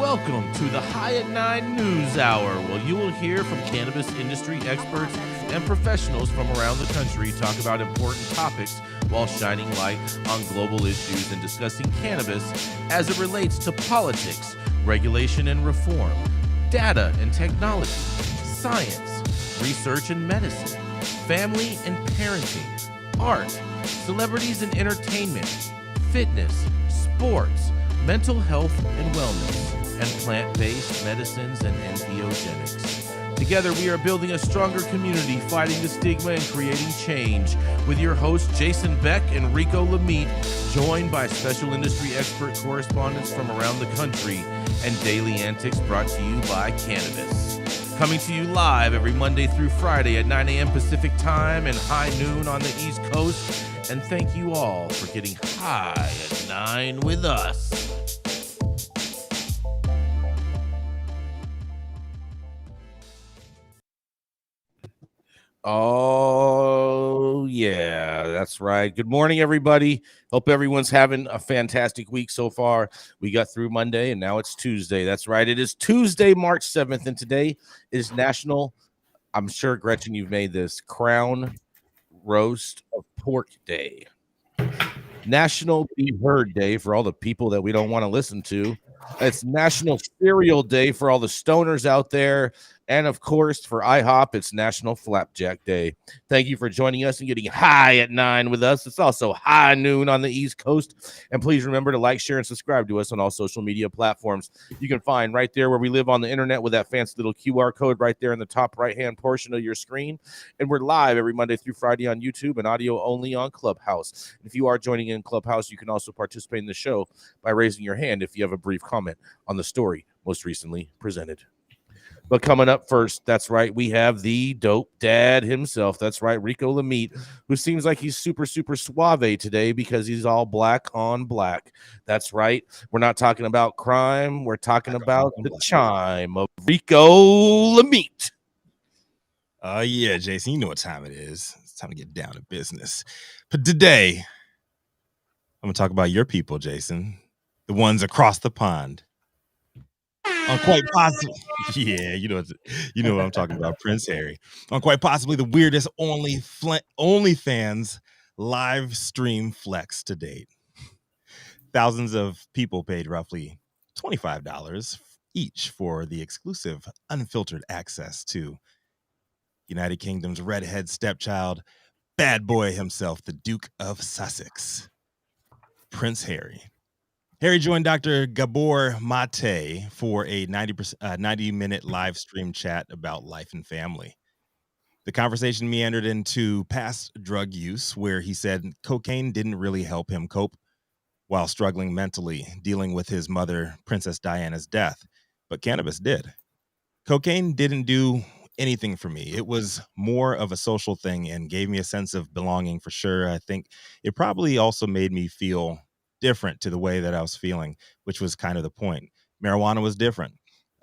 Welcome to the High at 9 News Hour, where you will hear from cannabis industry experts and professionals from around the country talk about important topics while shining light on global issues and discussing cannabis as it relates to politics, regulation and reform, data and technology, science, research and medicine, family and parenting, art, celebrities and entertainment, fitness, sports, mental health and wellness, and plant-based medicines and entheogenics. Together, we are building a stronger community, fighting the stigma and creating change. With your hosts, Jason Beck and Rico Lamitte, joined by special industry expert correspondents from around the country, and daily antics brought to you by Cannabis. Coming to you live every Monday through Friday at 9 a.m. Pacific Time and high noon on the East Coast. And thank you all for getting high at 9 with us. Oh, yeah, that's right. Good morning, everybody. Hope everyone's having a fantastic week so far. We got through Monday, and now it's Tuesday. That's right. It is Tuesday, March 7th, and today is National, I'm sure, Gretchen, you've made this, Crown Roast of Pork Day. National Be Heard Day for all the people that we don't want to listen to. It's National Cereal Day for all the stoners out there. And, of course, for IHOP, it's National Flapjack Day. Thank you for joining us and getting high at 9 with us. It's also high noon on the East Coast. And please remember to like, share, and subscribe to us on all social media platforms. You can find right there where we live on the internet with that fancy little QR code right there in the top right-hand portion of your screen. And we're live every Monday through Friday on YouTube and audio only on Clubhouse. If you are joining in Clubhouse, you can also participate in the show by raising your hand if you have a brief comment on the story most recently presented. But coming up first, that's right, we have the dope dad himself. That's right, Rico Lamitte, who seems like he's super, super suave today because he's all black on black. That's right. We're not talking about crime. We're talking about the chime of Rico Lamitte. Yeah, Jason, you know what time it is. It's time to get down to business. But today, I'm going to talk about your people, Jason, the ones across the pond. On quite possibly, yeah, you know what I'm talking about, Prince Harry. On quite possibly the weirdest OnlyFans live stream flex to date. Thousands of people paid roughly $25 each for the exclusive, unfiltered access to United Kingdom's redhead stepchild, bad boy himself, the Duke of Sussex, Prince Harry. Harry joined Dr. Gabor Mate for a 90-minute live stream chat about life and family. The conversation meandered into past drug use, where he said cocaine didn't really help him cope while struggling mentally, dealing with his mother, Princess Diana's death, but cannabis did. Cocaine didn't do anything for me. It was more of a social thing and gave me a sense of belonging for sure. I think it probably also made me feel different to the way that I was feeling, which was kind of the point. Marijuana was different.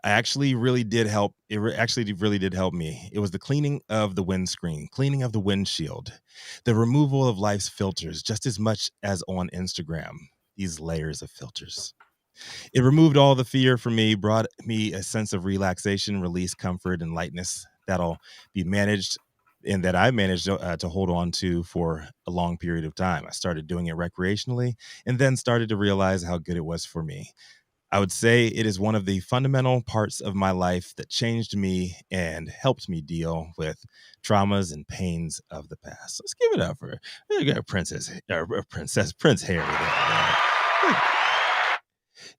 It actually really did help me. It was the cleaning of the windscreen, cleaning of the windshield, the removal of life's filters, just as much as on Instagram, these layers of filters. It removed all the fear for me, brought me a sense of relaxation, release, comfort, and lightness that'll be managed and that I managed to hold on to for a long period of time. I started doing it recreationally and then started to realize how good it was for me. I would say it is one of the fundamental parts of my life that changed me and helped me deal with traumas and pains of the past. Let's give it up for Prince Harry.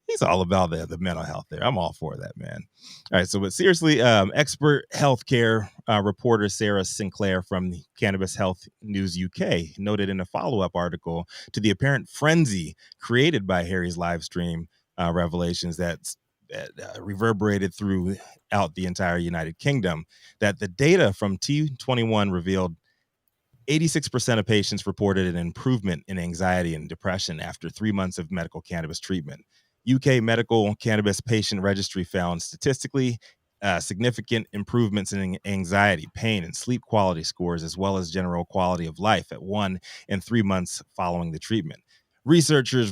He's all about the mental health there. I'm all for that, man. All right, so but seriously, expert healthcare reporter Sarah Sinclair from the Cannabis Health News UK noted in a follow-up article to the apparent frenzy created by Harry's live stream revelations that reverberated throughout the entire United Kingdom that the data from T21 revealed 86% of patients reported an improvement in anxiety and depression after 3 months of medical cannabis treatment. UK Medical Cannabis Patient Registry found statistically significant improvements in anxiety, pain, and sleep quality scores, as well as general quality of life at 1 and 3 months following the treatment. Researchers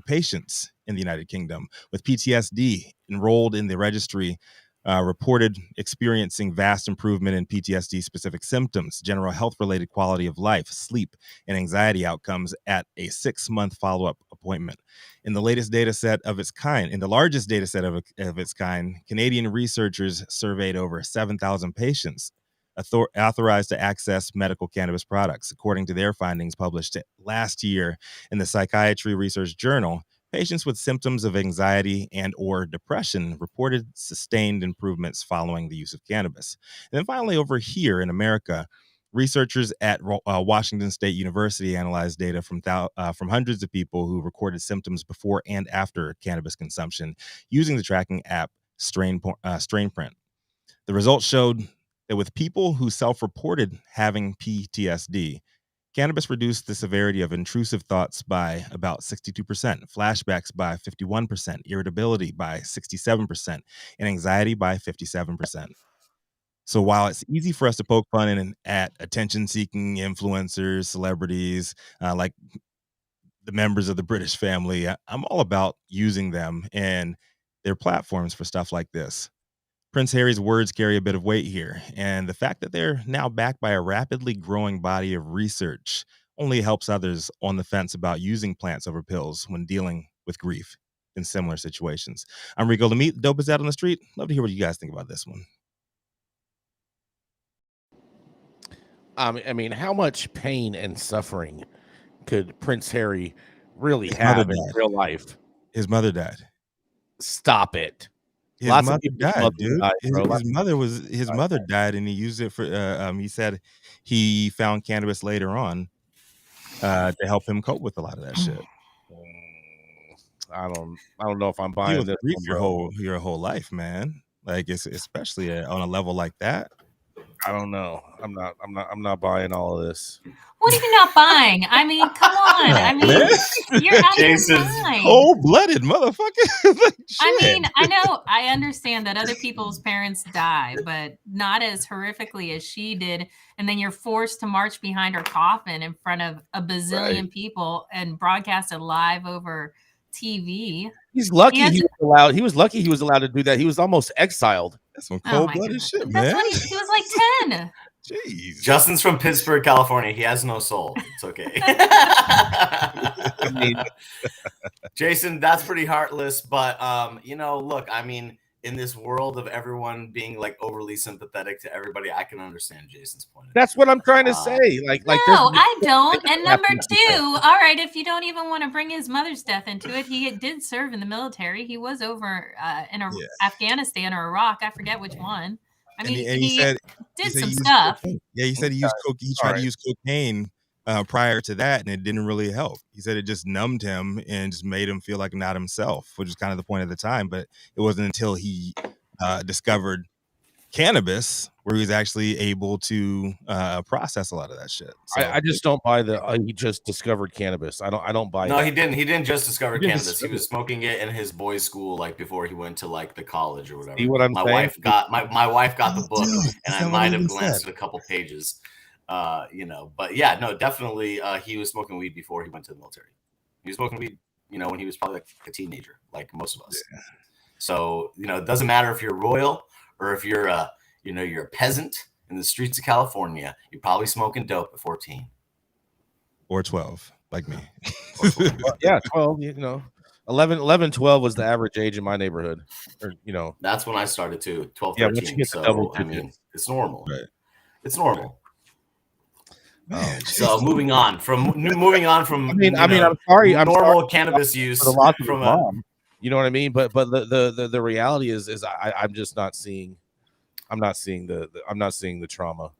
patients in the United Kingdom with PTSD enrolled in the registry reported experiencing vast improvement in PTSD specific symptoms, general health related quality of life, sleep, and anxiety outcomes at a 6-month follow-up appointment. In the latest data set of its kind, in the largest data set of its kind, Canadian researchers surveyed over 7,000 patients authorized to access medical cannabis products. According to their findings published last year in the Psychiatry Research Journal, patients with symptoms of anxiety and or depression reported sustained improvements following the use of cannabis. And then finally, over here in America, researchers at Washington State University analyzed data from hundreds of people who recorded symptoms before and after cannabis consumption using the tracking app StrainPrint. The results showed that with people who self-reported having PTSD, cannabis reduced the severity of intrusive thoughts by about 62%, flashbacks by 51%, irritability by 67%, and anxiety by 57%. So while it's easy for us to poke fun at attention-seeking influencers, celebrities, like the members of the British family, I'm all about using them and their platforms for stuff like this. Prince Harry's words carry a bit of weight here, and the fact that they're now backed by a rapidly growing body of research only helps others on the fence about using plants over pills when dealing with grief in similar situations. I'm Rico Lamitte, dope is out on the street. Love to hear what you guys think about this one. I mean, how much pain and suffering could Prince Harry really have in real life? His mother died. Stop it. His mother died, dude. His mother died, and he used it for. He said he found cannabis later on to help him cope with a lot of that shit. I don't know if I'm buying this your whole life, man. Like it's especially on a level like that. I don't know. I'm not buying all of this. What are you not buying? I mean, come on. I mean, you're out of your mind. Cold-blooded motherfucker. Like, I mean, I understand that other people's parents die, but not as horrifically as she did. And then you're forced to march behind her coffin in front of a bazillion people and broadcast it live over TV. He's lucky he was allowed to do that. He was almost exiled. That's some cold-blooded shit, man. That's what he was like 10. Jeez. Justin's from Pittsburgh, California. He has no soul. It's okay. Jason, that's pretty heartless. But look, I mean, in this world of everyone being like overly sympathetic to everybody, I can understand Jason's point. That's what I'm trying to say. No, I don't. And number two, all right, if you don't even want to bring his mother's death into it, he did serve in the military. He was over in Afghanistan or Iraq. I forget which one. I mean, he did some stuff. Yeah, he said he used cocaine. He tried to use cocaine prior to that, and it didn't really help. He said it just numbed him and just made him feel like not himself, which is kind of the point of the time. But it wasn't until he discovered cannabis where he was actually able to process a lot of that shit. So, I just don't buy he just discovered cannabis. I don't buy. No, he didn't. He didn't just discover cannabis. He was smoking it in his boys' school, like before he went to like the college or whatever. See what I'm saying? My wife got the book, and I might have glanced at a couple pages. But yeah, no, definitely he was smoking weed before he went to the military. He was smoking weed, when he was probably like a teenager, like most of us. Yeah. So, it doesn't matter if you're royal or if you're you're a peasant in the streets of California, you're probably smoking dope at 14 or 12, like me. 12, 11, 12 was the average age in my neighborhood, or that's when I started too, 12, 13. So I mean, it's normal. Right. It's normal. So moving on from I'm sorry, normal cannabis use for the loss of mom. You know what I mean? But the reality is I'm just not seeing. I'm not seeing the trauma.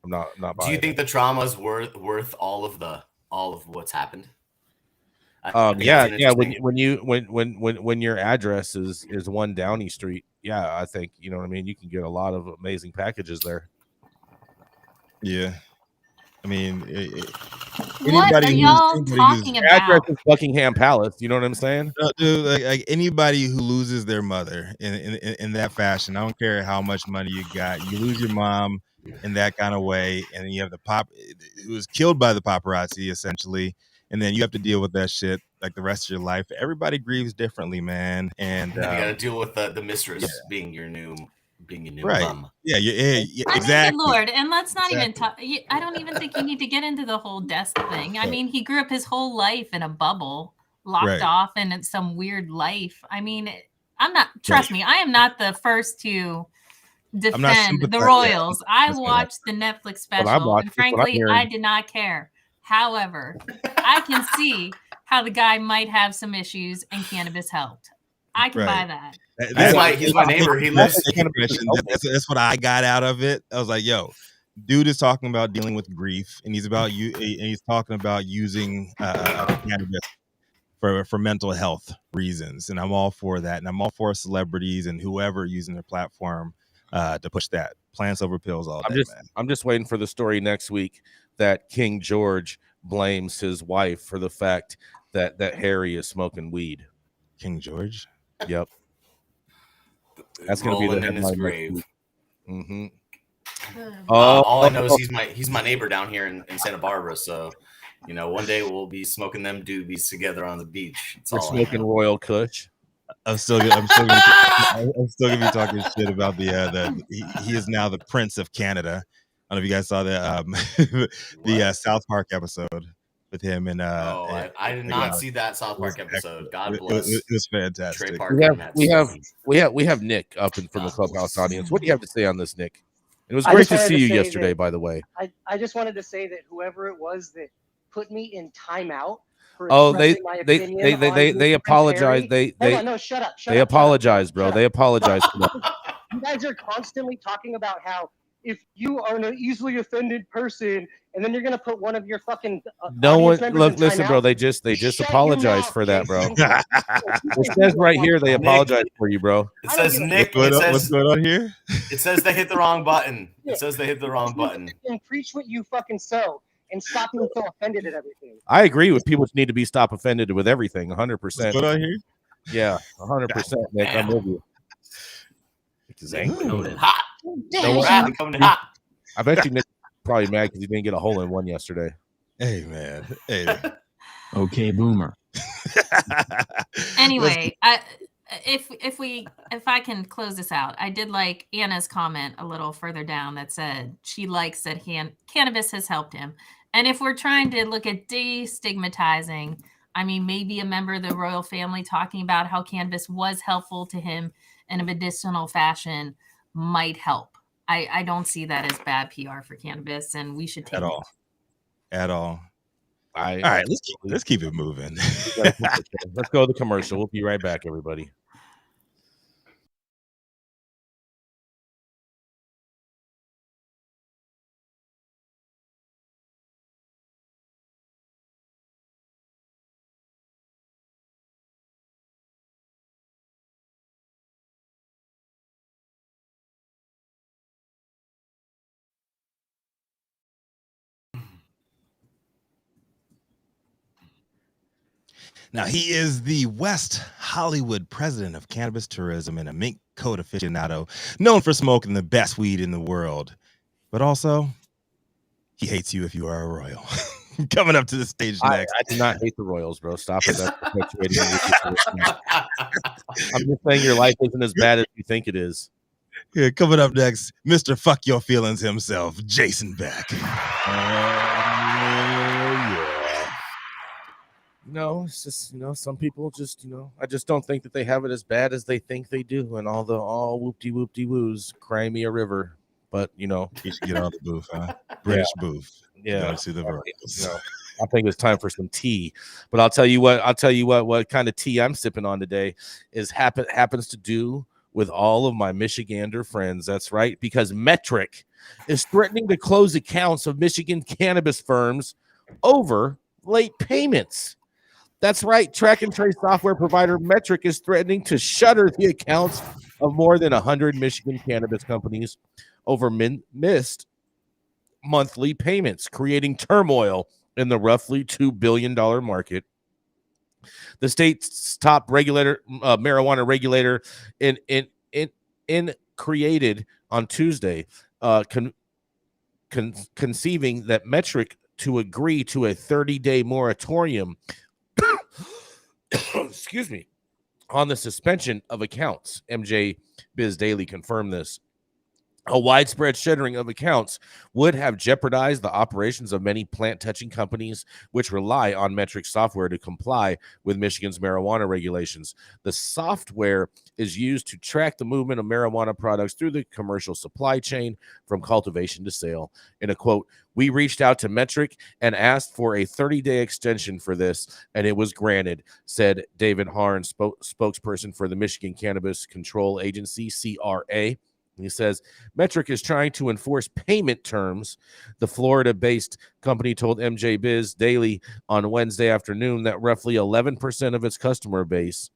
I'm not buying. Do you think the trauma is worth all of what's happened? Yeah. When your address is 1 Downey Street, yeah, I think you know what I mean. You can get a lot of amazing packages there. Yeah. I mean, what are y'all talking about? Address is Buckingham Palace. You know what I'm saying? Dude, like anybody who loses their mother in that fashion, I don't care how much money you got. You lose your mom in that kind of way, and you have the who was killed by the paparazzi essentially, and then you have to deal with that shit like the rest of your life. Everybody grieves differently, man. And then you got to deal with the mistress being your new right. bum. Yeah, I exactly. mean, good Lord, and let's not even talk. I don't even think you need to get into the whole desk thing. I mean, he grew up his whole life in a bubble, locked off in some weird life. I mean, I'm not. Trust me, I am not the first to defend the Royals. I watched the Netflix special, and frankly, I did not care. However, I can see how the guy might have some issues, and cannabis helped. I can buy that. He's my neighbor. He lives. That's what I got out of it. I was like, yo, dude is talking about dealing with grief, and he's talking about using cannabis for mental health reasons. And I'm all for that. And I'm all for celebrities and whoever using their platform to push that. Plants over pills all day, man. I'm just waiting for the story next week that King George blames his wife for the fact that Harry is smoking weed. King George? Yep. That's going to be the in his grave. Mm-hmm. All I know is he's my neighbor down here in Santa Barbara. So, one day we'll be smoking them doobies together on the beach. We're smoking Royal Kush. I'm still gonna be talking shit about he is now the Prince of Canada. I don't know if you guys saw the South Park episode with him and I did not see that South Park episode. God bless. It was fantastic. We have Nick up from the Clubhouse audience. What do you have to say on this, Nick? It was great to see you yesterday, by the way. I just wanted to say that whoever it was that put me in timeout. They apologize. No, shut up. They apologize, bro. They apologize for that. You guys are constantly talking about how if you are an easily offended person, and then you're gonna put one of your fucking listen, bro. They just apologize for that, bro. It says right here they apologize for you, bro. It says Nick. What's going on here? It says they hit the wrong button. It says they hit the wrong button. And preach what you fucking sow. And stop being so offended at everything. I agree with people need to be stop offended with everything, 100%. What I hear? Yeah, 100%, Nick. I'm with you. It's angry. Hot. Coming hot. I bet you Nick's probably mad because he didn't get a hole in one yesterday. Hey, man. Hey. Okay, boomer. Anyway, if I can close this out, I did like Anna's comment a little further down that said she likes that cannabis has helped him. And if we're trying to look at destigmatizing, I mean, maybe a member of the royal family talking about how cannabis was helpful to him in a medicinal fashion might help. I don't see that as bad PR for cannabis, and we should take at all. All right, let's keep it moving. Let's go to the commercial. We'll be right back, everybody. Now, he is the West Hollywood president of cannabis tourism and a mink coat aficionado, known for smoking the best weed in the world. But also, he hates you if you are a royal. Coming up to the stage next. I do not hate the Royals, bro. Stop it. That's perpetuating. I'm just saying your life isn't as bad as you think it is. Yeah, coming up next, Mr. Fuck Your Feelings himself, Jason Beck. No, it's just, some people just, I just don't think that they have it as bad as they think they do. And all whoop-de woos, cry me a river. But, you should get on the booth, huh? British booth. Yeah. See the Royals. I think it's time for some tea. But I'll tell you what kind of tea I'm sipping on today is happens to do with all of my Michigander friends. That's right. Because Metric is threatening to close accounts of Michigan cannabis firms over late payments. That's right. Track and trace software provider Metric is threatening to shutter the accounts of more than 100 Michigan cannabis companies over missed monthly payments, creating turmoil in the roughly $2 billion market. The state's top marijuana regulator created on Tuesday, conceiving that Metric to agree to a 30-day moratorium excuse me, on the suspension of accounts. MJ Biz Daily confirmed this. A widespread shuttering of accounts would have jeopardized the operations of many plant-touching companies which rely on Metrc software to comply with Michigan's marijuana regulations. The software is used to track the movement of marijuana products through the commercial supply chain from cultivation to sale. In a quote, "We reached out to Metrc and asked for a 30-day extension for this, and it was granted," said David Harn, spokesperson for the Michigan Cannabis Control Agency, CRA. He says, Metrc is trying to enforce payment terms. The Florida-based company told MJ Biz Daily on Wednesday afternoon that roughly 11% of its customer base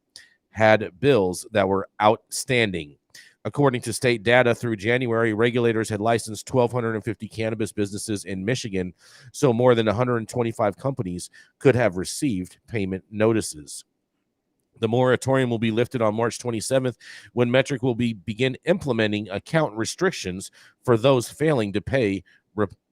had bills that were outstanding. According to state data, through January, regulators had licensed 1,250 cannabis businesses in Michigan, so more than 125 companies could have received payment notices. The moratorium will be lifted on March 27th when Metrc will begin implementing account restrictions for those failing to pay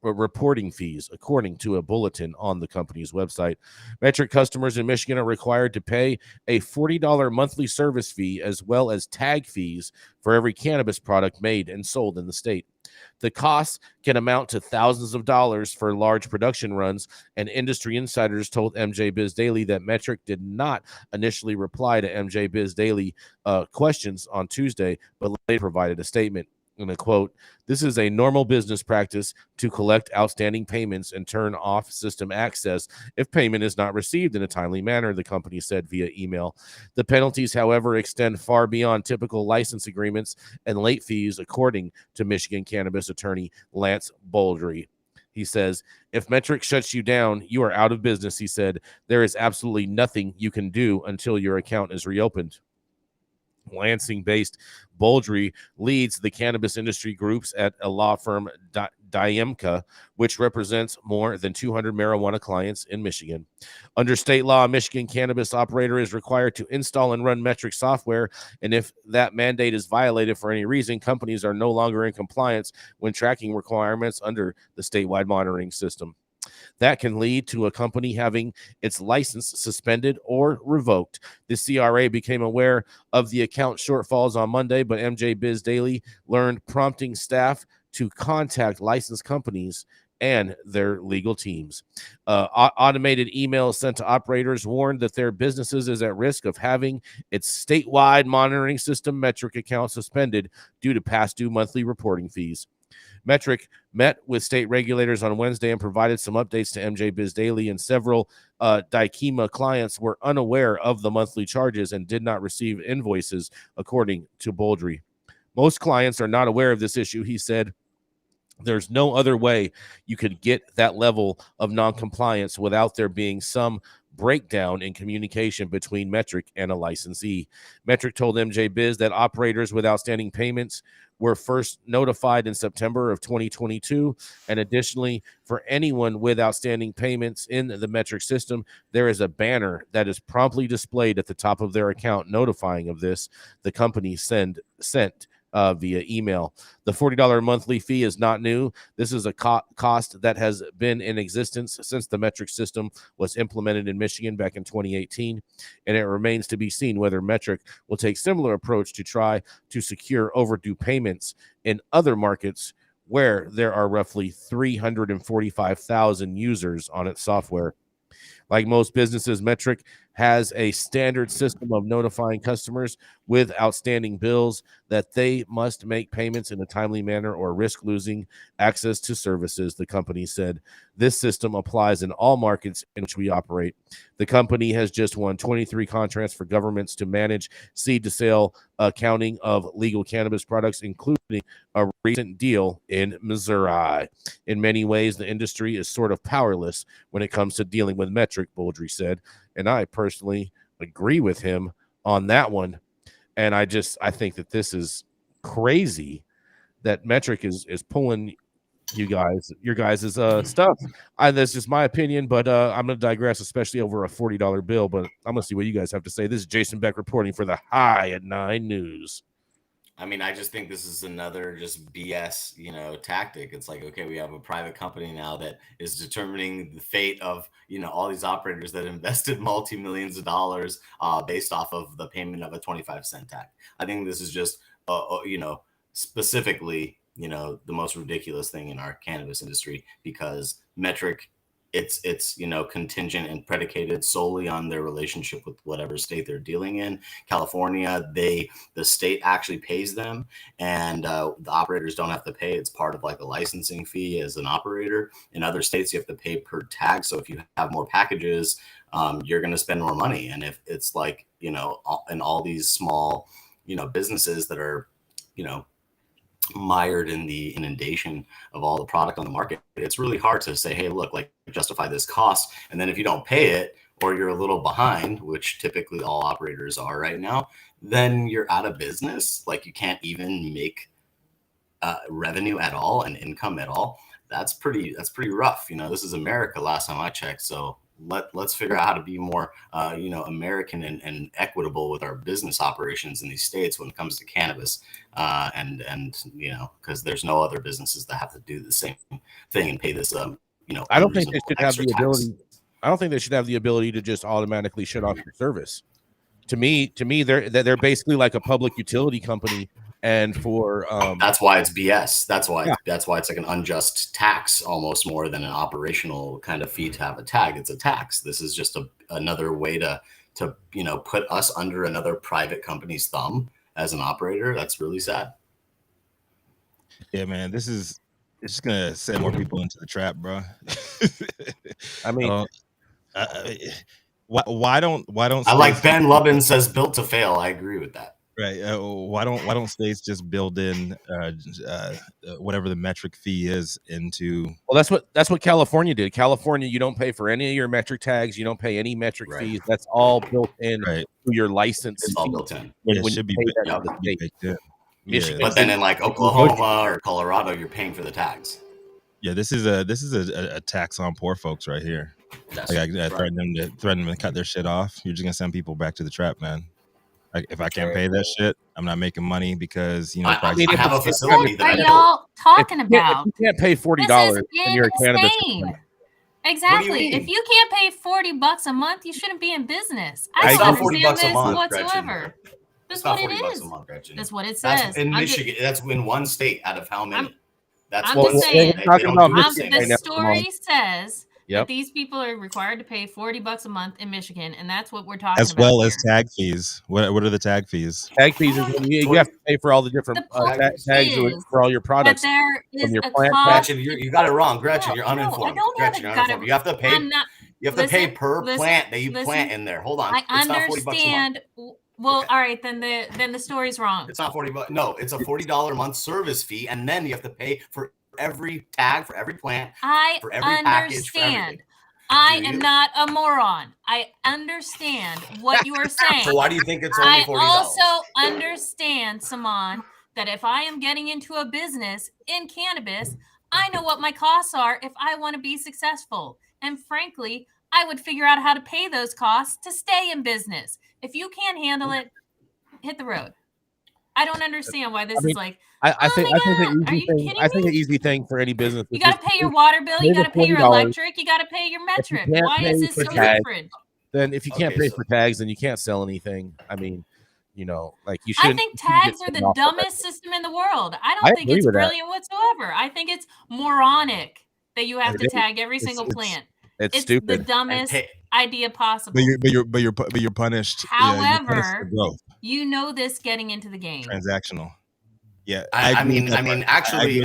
reporting fees, according to a bulletin on the company's website. Metrc customers in Michigan are required to pay a $40 monthly service fee as well as tag fees for every cannabis product made and sold in the state. The costs can amount to thousands of dollars for large production runs, and industry insiders told MJ Biz Daily that Metrc did not initially reply to MJ Biz Daily questions on Tuesday, but later provided a statement. In a quote, "This is a normal business practice to collect outstanding payments and turn off system access if payment is not received in a timely manner," the company said via email. The penalties, however, extend far beyond typical license agreements and late fees, according to Michigan cannabis attorney Lance Bouldry. He says, "If Metrc shuts you down, you are out of business," he said. "There is absolutely nothing you can do until your account is reopened." Lansing-based Bouldry leads the cannabis industry groups at a law firm, Diemka, which represents more than 200 marijuana clients in Michigan. Under state law, a Michigan cannabis operator is required to install and run Metrc software, and if that mandate is violated for any reason, companies are no longer in compliance when tracking requirements under the statewide monitoring system. That can lead to a company having its license suspended or revoked. The CRA became aware of the account shortfalls on Monday, but MJ Biz Daily learned, prompting staff to contact licensed companies and their legal teams. Automated emails sent to operators warned that their businesses is at risk of having its statewide monitoring system Metrc account suspended due to past due monthly reporting fees. Metrc met with state regulators on Wednesday and provided some updates to MJ Biz Daily, and several Dykema clients were unaware of the monthly charges and did not receive invoices, according to Bouldry. Most clients are not aware of this issue, he said. There's no other way you could get that level of non-compliance without there being some breakdown in communication between Metrc and a licensee. Metrc told MJ Biz that operators with outstanding payments were first notified in September of 2022, and additionally, for anyone with outstanding payments in the Metrc system, there is a banner that is promptly displayed at the top of their account notifying of this. The company sent via email. The $40 monthly fee is not new. This is a cost that has been in existence since the Metrc system was implemented in Michigan back in 2018, and it remains to be seen whether Metrc will take similar approach to try to secure overdue payments in other markets where there are roughly 345,000 users on its software. Like most businesses, Metrc has a standard system of notifying customers with outstanding bills that they must make payments in a timely manner or risk losing access to services, the company said. This system applies in all markets in which we operate. The company has just won 23 contracts for governments to manage seed-to-sale accounting of legal cannabis products, including a recent deal in Missouri. In many ways, the industry is sort of powerless when it comes to dealing with Metrc, Bouldry said, and I personally agree with him on that one. And I think that this is crazy that Metrc is pulling your guys' stuff. That's just my opinion, but I'm going to digress, especially over a $40 bill. But I'm going to see what you guys have to say. This is Jason Beck reporting for the High at 9 News. I mean, I just think this is another just BS, tactic. It's like, okay, we have a private company now that is determining the fate of, all these operators that invested multi-millions of dollars based off of the payment of a 25-cent tax. I think this is just, specifically, the most ridiculous thing in our cannabis industry, because metric, it's contingent and predicated solely on their relationship with whatever state they're dealing in. California, the state actually pays them, and the operators don't have to pay. It's part of like a licensing fee as an operator. In other states, you have to pay per tag. So if you have more packages, you're going to spend more money. And if it's like, in all these small, businesses that are, mired in the inundation of all the product on the market, it's really hard to say, hey, look, like, justify this cost. And then if you don't pay it, or you're a little behind, which typically all operators are right now, then you're out of business. Like, you can't even make revenue at all and income at all. That's pretty rough. This is America last time I checked. So let's figure out how to be more, American and equitable with our business operations in these states when it comes to cannabis. Because there's no other businesses that have to do the same thing and pay this, I don't think they should have the ability. I don't think they should have the ability to just automatically shut off your service. To me, they're basically like a public utility company. And for that's why it's BS. That's why it's like an unjust tax, almost more than an operational kind of fee to have a tag. It's a tax. This is just another way to put us under another private company's thumb as an operator. That's really sad. Yeah, man, it's just gonna send more people into the trap, bro. I mean, why don't I like Ben Lubin says built to fail. I agree with that. Right. Why don't states just build in whatever the metric fee is into? Well, that's what California did. California, you don't pay for any of your metric tags. You don't pay any metric fees. That's all built in to your license. It's all built in. It should be baked in. Michigan, but then in like Oklahoma or Colorado, you're paying for the tags. Yeah, this is a tax on poor folks right here. Like, I threaten them to cut their shit off. You're just gonna send people back to the trap, man. Like, if I can't pay that shit, I'm not making money because I have a facility. What are y'all talking about? You can't pay $40 and you're a cannabis. Exactly. If you can't pay $40 a month, you shouldn't be in business. I don't understand this whatsoever. That's what it is. That's what it says. That's in Michigan. That's in one state out of how many? I'm just saying. The story says that these people are required to pay $40 a month in Michigan, and that's what we're talking about. As well as tag fees. What are the tag fees? Tag fees is when you have to pay for all the different tags for all your products. There is from your plant. Gretchen, you got it wrong. Gretchen, you're uninformed. Gretchen, you're uninformed. You have to pay. You have to pay per plant that you plant in there. Hold on. I understand. Well, all right, then the story's wrong. It's not $40. No, it's a $40 a month service fee, and then you have to pay for every tag, for every plant, for every package, for everything. I am not a moron. I understand what you are saying. So why do you think it's only $40? I also understand, Saman, that if I am getting into a business in cannabis, I know what my costs are if I want to be successful. And frankly, I would figure out how to pay those costs to stay in business. If you can't handle it, hit the road. I don't understand why this is like. I think the easy thing for any business. You got to pay your water bill. You got to pay your electric. You got to pay your metric. Why is this so different? Then if you can't pay for tags, then you can't sell anything. I mean, like you should. I think tags are the dumbest system in the world. I don't think it's brilliant whatsoever. I think it's moronic that you have to tag every single plant. It's stupid. The dumbest idea possible. But you're punished. However, you know this getting into the game. Transactional. Yeah. I mean, actually,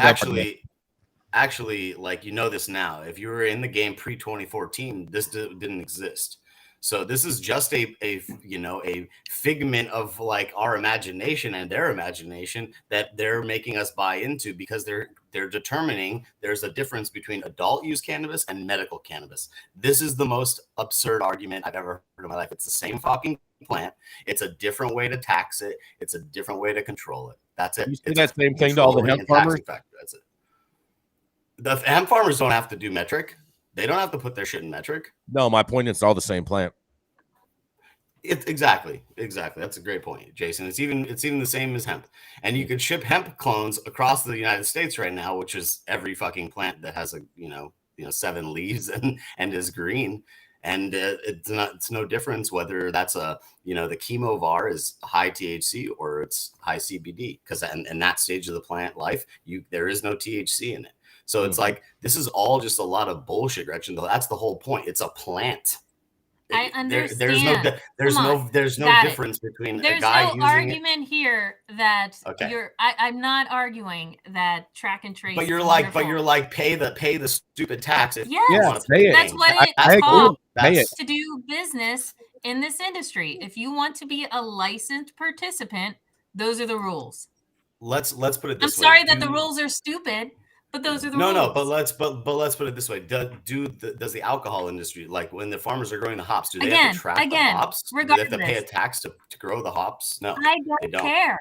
like, this now. If you were in the game pre-2014, this didn't exist. So this is just a figment of like our imagination and their imagination that they're making us buy into, because they're determining there's a difference between adult use cannabis and medical cannabis. This is the most absurd argument I've ever heard in my life. It's the same fucking plant. It's a different way to tax it. It's a different way to control it. That's it. You say that same thing to all the hemp farmers? That's it. The hemp farmers don't have to do metric. They don't have to put their shit in metric. No, my point is all the same plant. Exactly. That's a great point, Jason. It's even the same as hemp, and you could ship hemp clones across the United States right now, which is every fucking plant that has a 7 leaves and is green, and it's no difference whether that's the chemovar is high THC or it's high CBD, because in that stage of the plant life, there is no THC in it. So it's like, this is all just a lot of bullshit, Gretchen. That's the whole point. It's a plant. I understand. There's no difference between a guy using it. There's no argument here that I'm not arguing that track and trace. But you're like, pay the stupid tax. If yes, you want to pay that's what it's called to do business in this industry. If you want to be a licensed participant, those are the rules. Let's put it this way. I'm sorry that the rules are stupid. But those are the rules. No, but let's put it this way. Does the alcohol industry, like when the farmers are growing the hops, do they have to track the hops? Do they have to pay a tax to grow the hops? No, I don't care.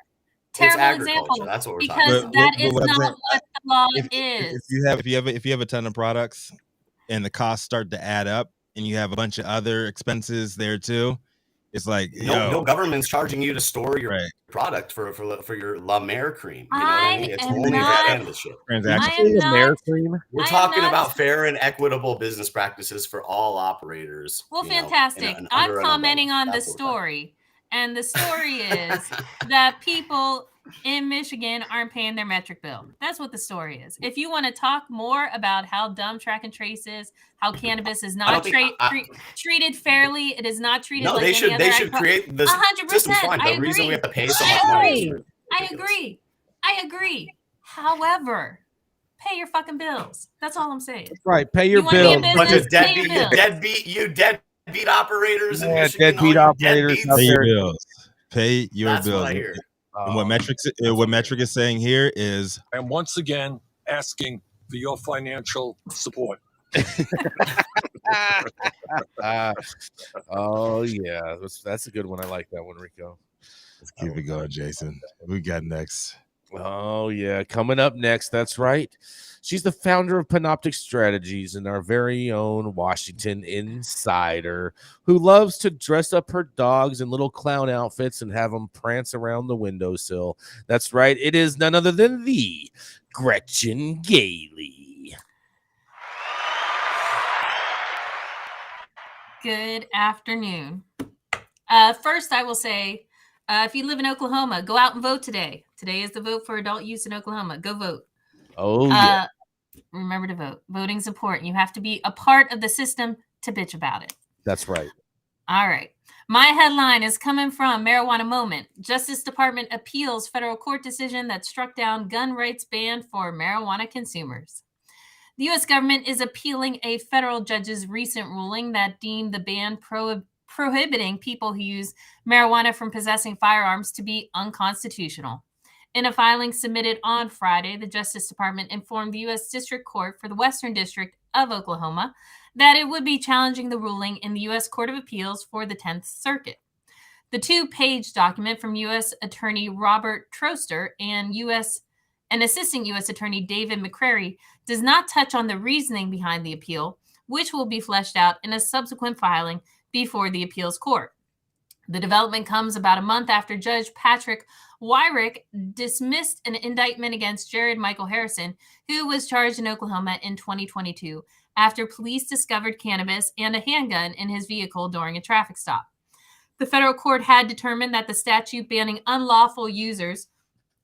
Terrible example. That's what we're talking about. Because that is not what the law is. If you have a ton of products and the costs start to add up and you have a bunch of other expenses there too, it's like no government's charging you to store your product for your La Mer cream. You know what I mean? It's only that cannabis shit. We're talking about fair and equitable business practices for all operators. Well, fantastic. I'm commenting on the story. And the story is that people in Michigan aren't paying their metric bill. That's what the story is. If you want to talk more about how dumb track and trace is, how cannabis is not treated fairly, it is not treated like any other. They should create this 100%. system. Fine. The reason we have to pay so much money. I agree. However, pay your fucking bills. That's all I'm saying. That's right. Pay your bills. Bunch of deadbeat operators. Deadbeat operators. Pay your bills. Pay your bills. What I hear. And what Metric is saying here is, and once again asking for your financial support. Oh yeah, that's a good one. I like that one, Rico. Let's keep it going, Jason. We got next. Oh yeah, coming up next. That's right. She's the founder of Panoptic Strategies and our very own Washington insider who loves to dress up her dogs in little clown outfits and have them prance around the windowsill. That's right. It is none other than the Gretchen Gailey. Good afternoon. First, I will say, if you live in Oklahoma, go out and vote today. Today is the vote for adult use in Oklahoma. Go vote. Oh, yeah. Remember to vote. Voting's important. You have to be a part of the system to bitch about it. That's right. All right. My headline is coming from Marijuana Moment. Justice Department appeals federal court decision that struck down gun rights ban for marijuana consumers. The U.S. government is appealing a federal judge's recent ruling that deemed the ban prohibiting people who use marijuana from possessing firearms to be unconstitutional. In a filing submitted on Friday, the Justice Department informed the U.S. District Court for the Western District of Oklahoma that it would be challenging the ruling in the U.S. Court of Appeals for the 10th Circuit. The 2-page document from U.S. Attorney Robert Troster and Assistant U.S. Attorney David McCrary does not touch on the reasoning behind the appeal, which will be fleshed out in a subsequent filing before the appeals court. The development comes about a month after Judge Patrick Wyrick dismissed an indictment against Jared Michael Harrison, who was charged in Oklahoma in 2022 after police discovered cannabis and a handgun in his vehicle during a traffic stop. The federal court had determined that the statute banning unlawful users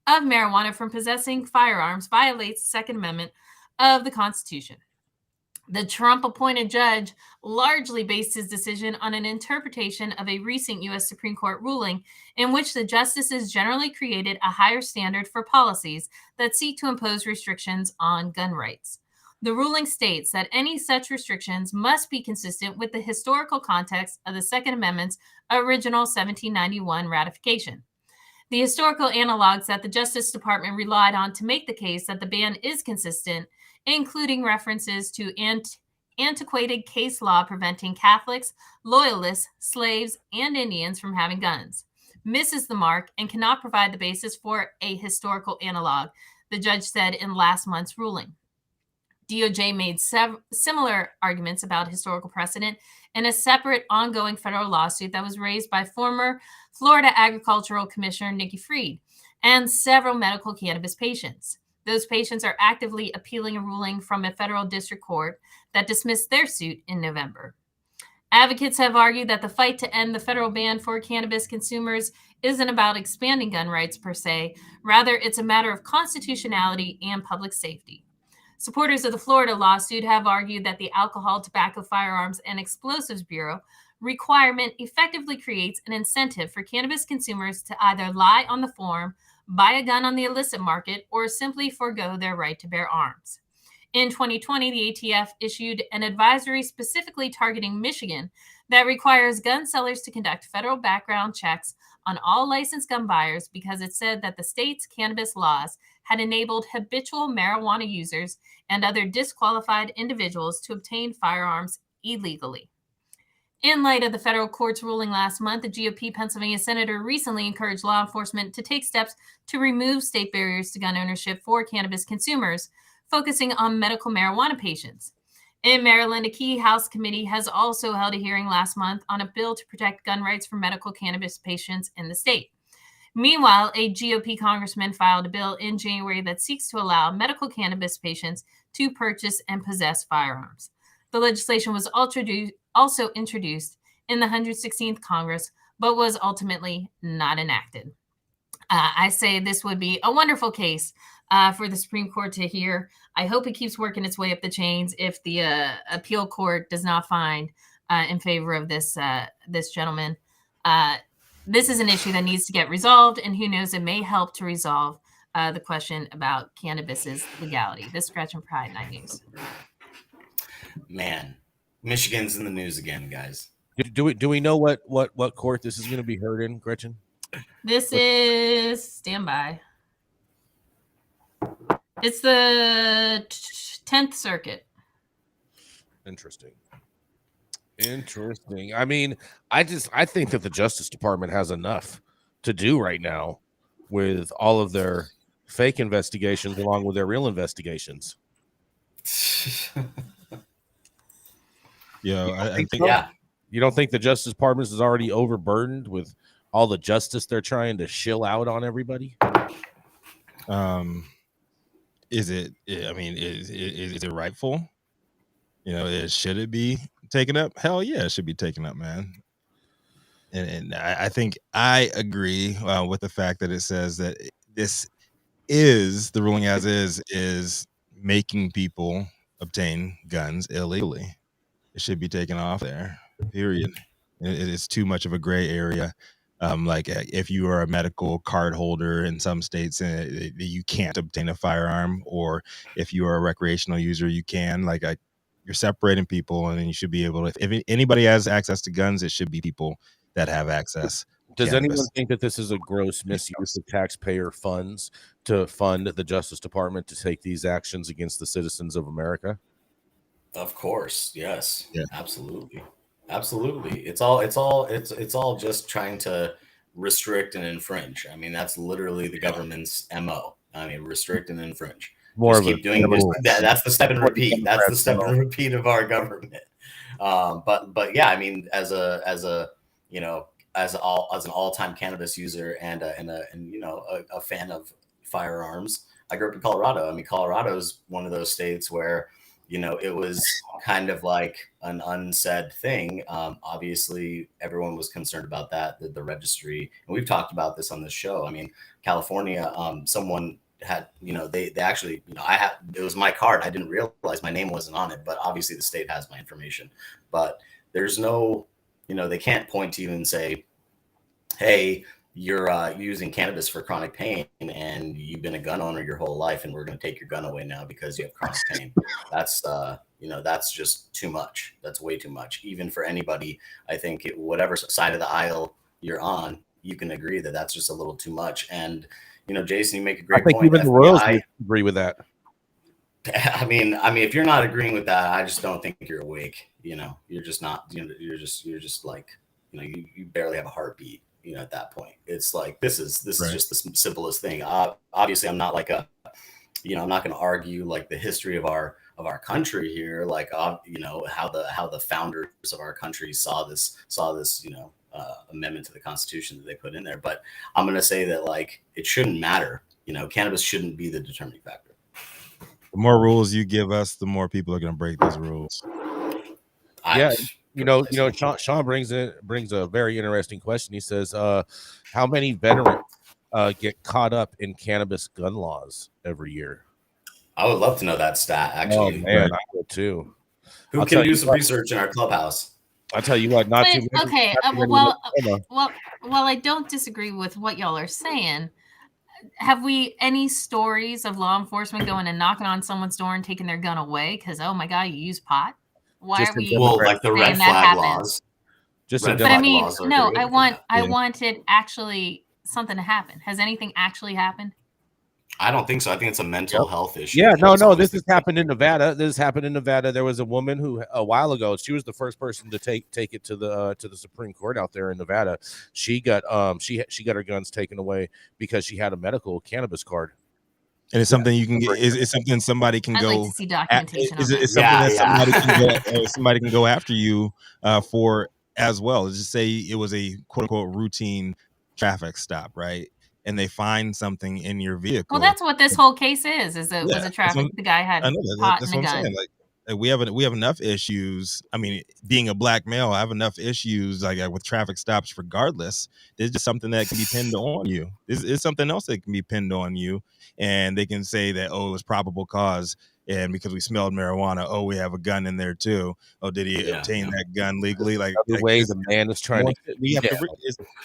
of marijuana from possessing firearms violates the Second Amendment of the Constitution. The Trump-appointed judge largely based his decision on an interpretation of a recent U.S. Supreme Court ruling in which the justices generally created a higher standard for policies that seek to impose restrictions on gun rights. The ruling states that any such restrictions must be consistent with the historical context of the Second Amendment's original 1791 ratification. The historical analogs that the Justice Department relied on to make the case that the ban is consistent, including references to antiquated case law preventing Catholics, loyalists, slaves, and Indians from having guns, misses the mark and cannot provide the basis for a historical analog, the judge said in last month's ruling. DOJ made similar arguments about historical precedent in a separate ongoing federal lawsuit that was raised by former Florida Agricultural Commissioner Nikki Fried and several medical cannabis patients. Those patients are actively appealing a ruling from a federal district court that dismissed their suit in November. Advocates have argued that the fight to end the federal ban for cannabis consumers isn't about expanding gun rights per se. Rather, it's a matter of constitutionality and public safety. Supporters of the Florida lawsuit have argued that the Alcohol, Tobacco, Firearms, and Explosives Bureau requirement effectively creates an incentive for cannabis consumers to either lie on the form, buy a gun on the illicit market, or simply forego their right to bear arms. In 2020, the ATF issued an advisory specifically targeting Michigan that requires gun sellers to conduct federal background checks on all licensed gun buyers because it said that the state's cannabis laws had enabled habitual marijuana users and other disqualified individuals to obtain firearms illegally. In light of the federal court's ruling last month, the GOP Pennsylvania senator recently encouraged law enforcement to take steps to remove state barriers to gun ownership for cannabis consumers, focusing on medical marijuana patients. In Maryland, a key House committee has also held a hearing last month on a bill to protect gun rights for medical cannabis patients in the state. Meanwhile, a GOP congressman filed a bill in January that seeks to allow medical cannabis patients to purchase and possess firearms. The legislation was also introduced in the 116th Congress, but was ultimately not enacted. I say this would be a wonderful case for the Supreme Court to hear. I hope it keeps working its way up the chains if the appeal court does not find in favor of this gentleman. This is an issue that needs to get resolved, and who knows, it may help to resolve the question about cannabis's legality. This is Gretchen Pride, 9 News. Man, Michigan's in the news again, guys. Do we know what court this is going to be heard in, Gretchen? This is standby. It's the 10th Circuit. Interesting. I mean, I think that the Justice Department has enough to do right now with all of their fake investigations along with their real investigations. I think so? Yeah. You don't think the Justice Department is already overburdened with all the justice they're trying to shill out on everybody? Is it? I mean, is it rightful? Should it be taken up? Hell yeah, it should be taken up, man. And I think I agree with the fact that it says that this is the ruling as is making people obtain guns illegally. It should be taken off there. Period. It is too much of a gray area. Like if you are a medical card holder in some states, you can't obtain a firearm, or if you are a recreational user, you can. You're separating people, and then you should be able to. If anybody has access to guns, it should be people that have access. Does anyone think that this is a gross misuse of taxpayer funds to fund the Justice Department to take these actions against the citizens of America? Of course, yes, yeah. Absolutely. It's all just trying to restrict and infringe. I mean, that's literally the government's MO. I mean, restrict and infringe. More just keep doing this. That's the step and repeat. That's the step and repeat of our government. But yeah, I mean, as an all-time cannabis user and a fan of firearms, I grew up in Colorado. I mean, Colorado is one of those states where it was kind of like an unsaid thing. Obviously, everyone was concerned about that, the registry. And we've talked about this on this show. I mean, California, someone had, they actually, it was my card. I didn't realize my name wasn't on it, but obviously the state has my information. But there's no, they can't point to you and say, hey, you're using cannabis for chronic pain and you've been a gun owner your whole life and we're going to take your gun away now because you have chronic pain. That's that's just too much. That's way too much. Even for anybody, I think whatever side of the aisle you're on, you can agree that that's just a little too much. And Jason, you make a great point. Even the Royals agree with that. I mean, if you're not agreeing with that, I just don't think you're awake. You're just not. You're just like, you barely have a heartbeat. At that point, it's like this is just the simplest thing. Obviously, I'm not like I'm not going to argue like the history of our our country here, like you know, how the founders of our country saw this you know, amendment to the Constitution that they put in there. But I'm going to say that, like, it shouldn't matter. You know, cannabis shouldn't be the determining factor. The more rules you give us, the more people are going to break those rules. You know, Sean brings a very interesting question. He says, how many veterans get caught up in cannabis gun laws every year? I would love to know that stat, actually. Oh man, I would too. Who can do some research in our clubhouse? I'll tell you what, not too many. Okay, well, I don't disagree with what y'all are saying. Have we any stories of law enforcement going and knocking on someone's door and taking their gun away because, oh my God, you use pot? Why are we like the red flag laws? But I mean, no, I wanted actually something to happen. Has anything actually happened? I don't think so. I think it's a mental health issue. Yeah, no. This has happened in Nevada. There was a woman who a while ago, she was the first person to take it to the Supreme Court out there in Nevada. She got she got her guns taken away because she had a medical cannabis card. And it's something you can get. Is something somebody can go. I'd like to see documentation. It's something that somebody can go after you for as well. Just say it was a quote unquote routine traffic stop, right? And they find something in your vehicle. Well, that's what this whole case is. Was a traffic? The guy had pot in the gun. Like, we have enough issues. I mean, being a black male, I have enough issues like with traffic stops. Regardless, there's just something that can be pinned on you. There's something else that can be pinned on you, and they can say that, oh, it was probable cause, and because we smelled marijuana, oh, we have a gun in there too. Oh, did he obtain that gun legally? Like the way the man is trying to.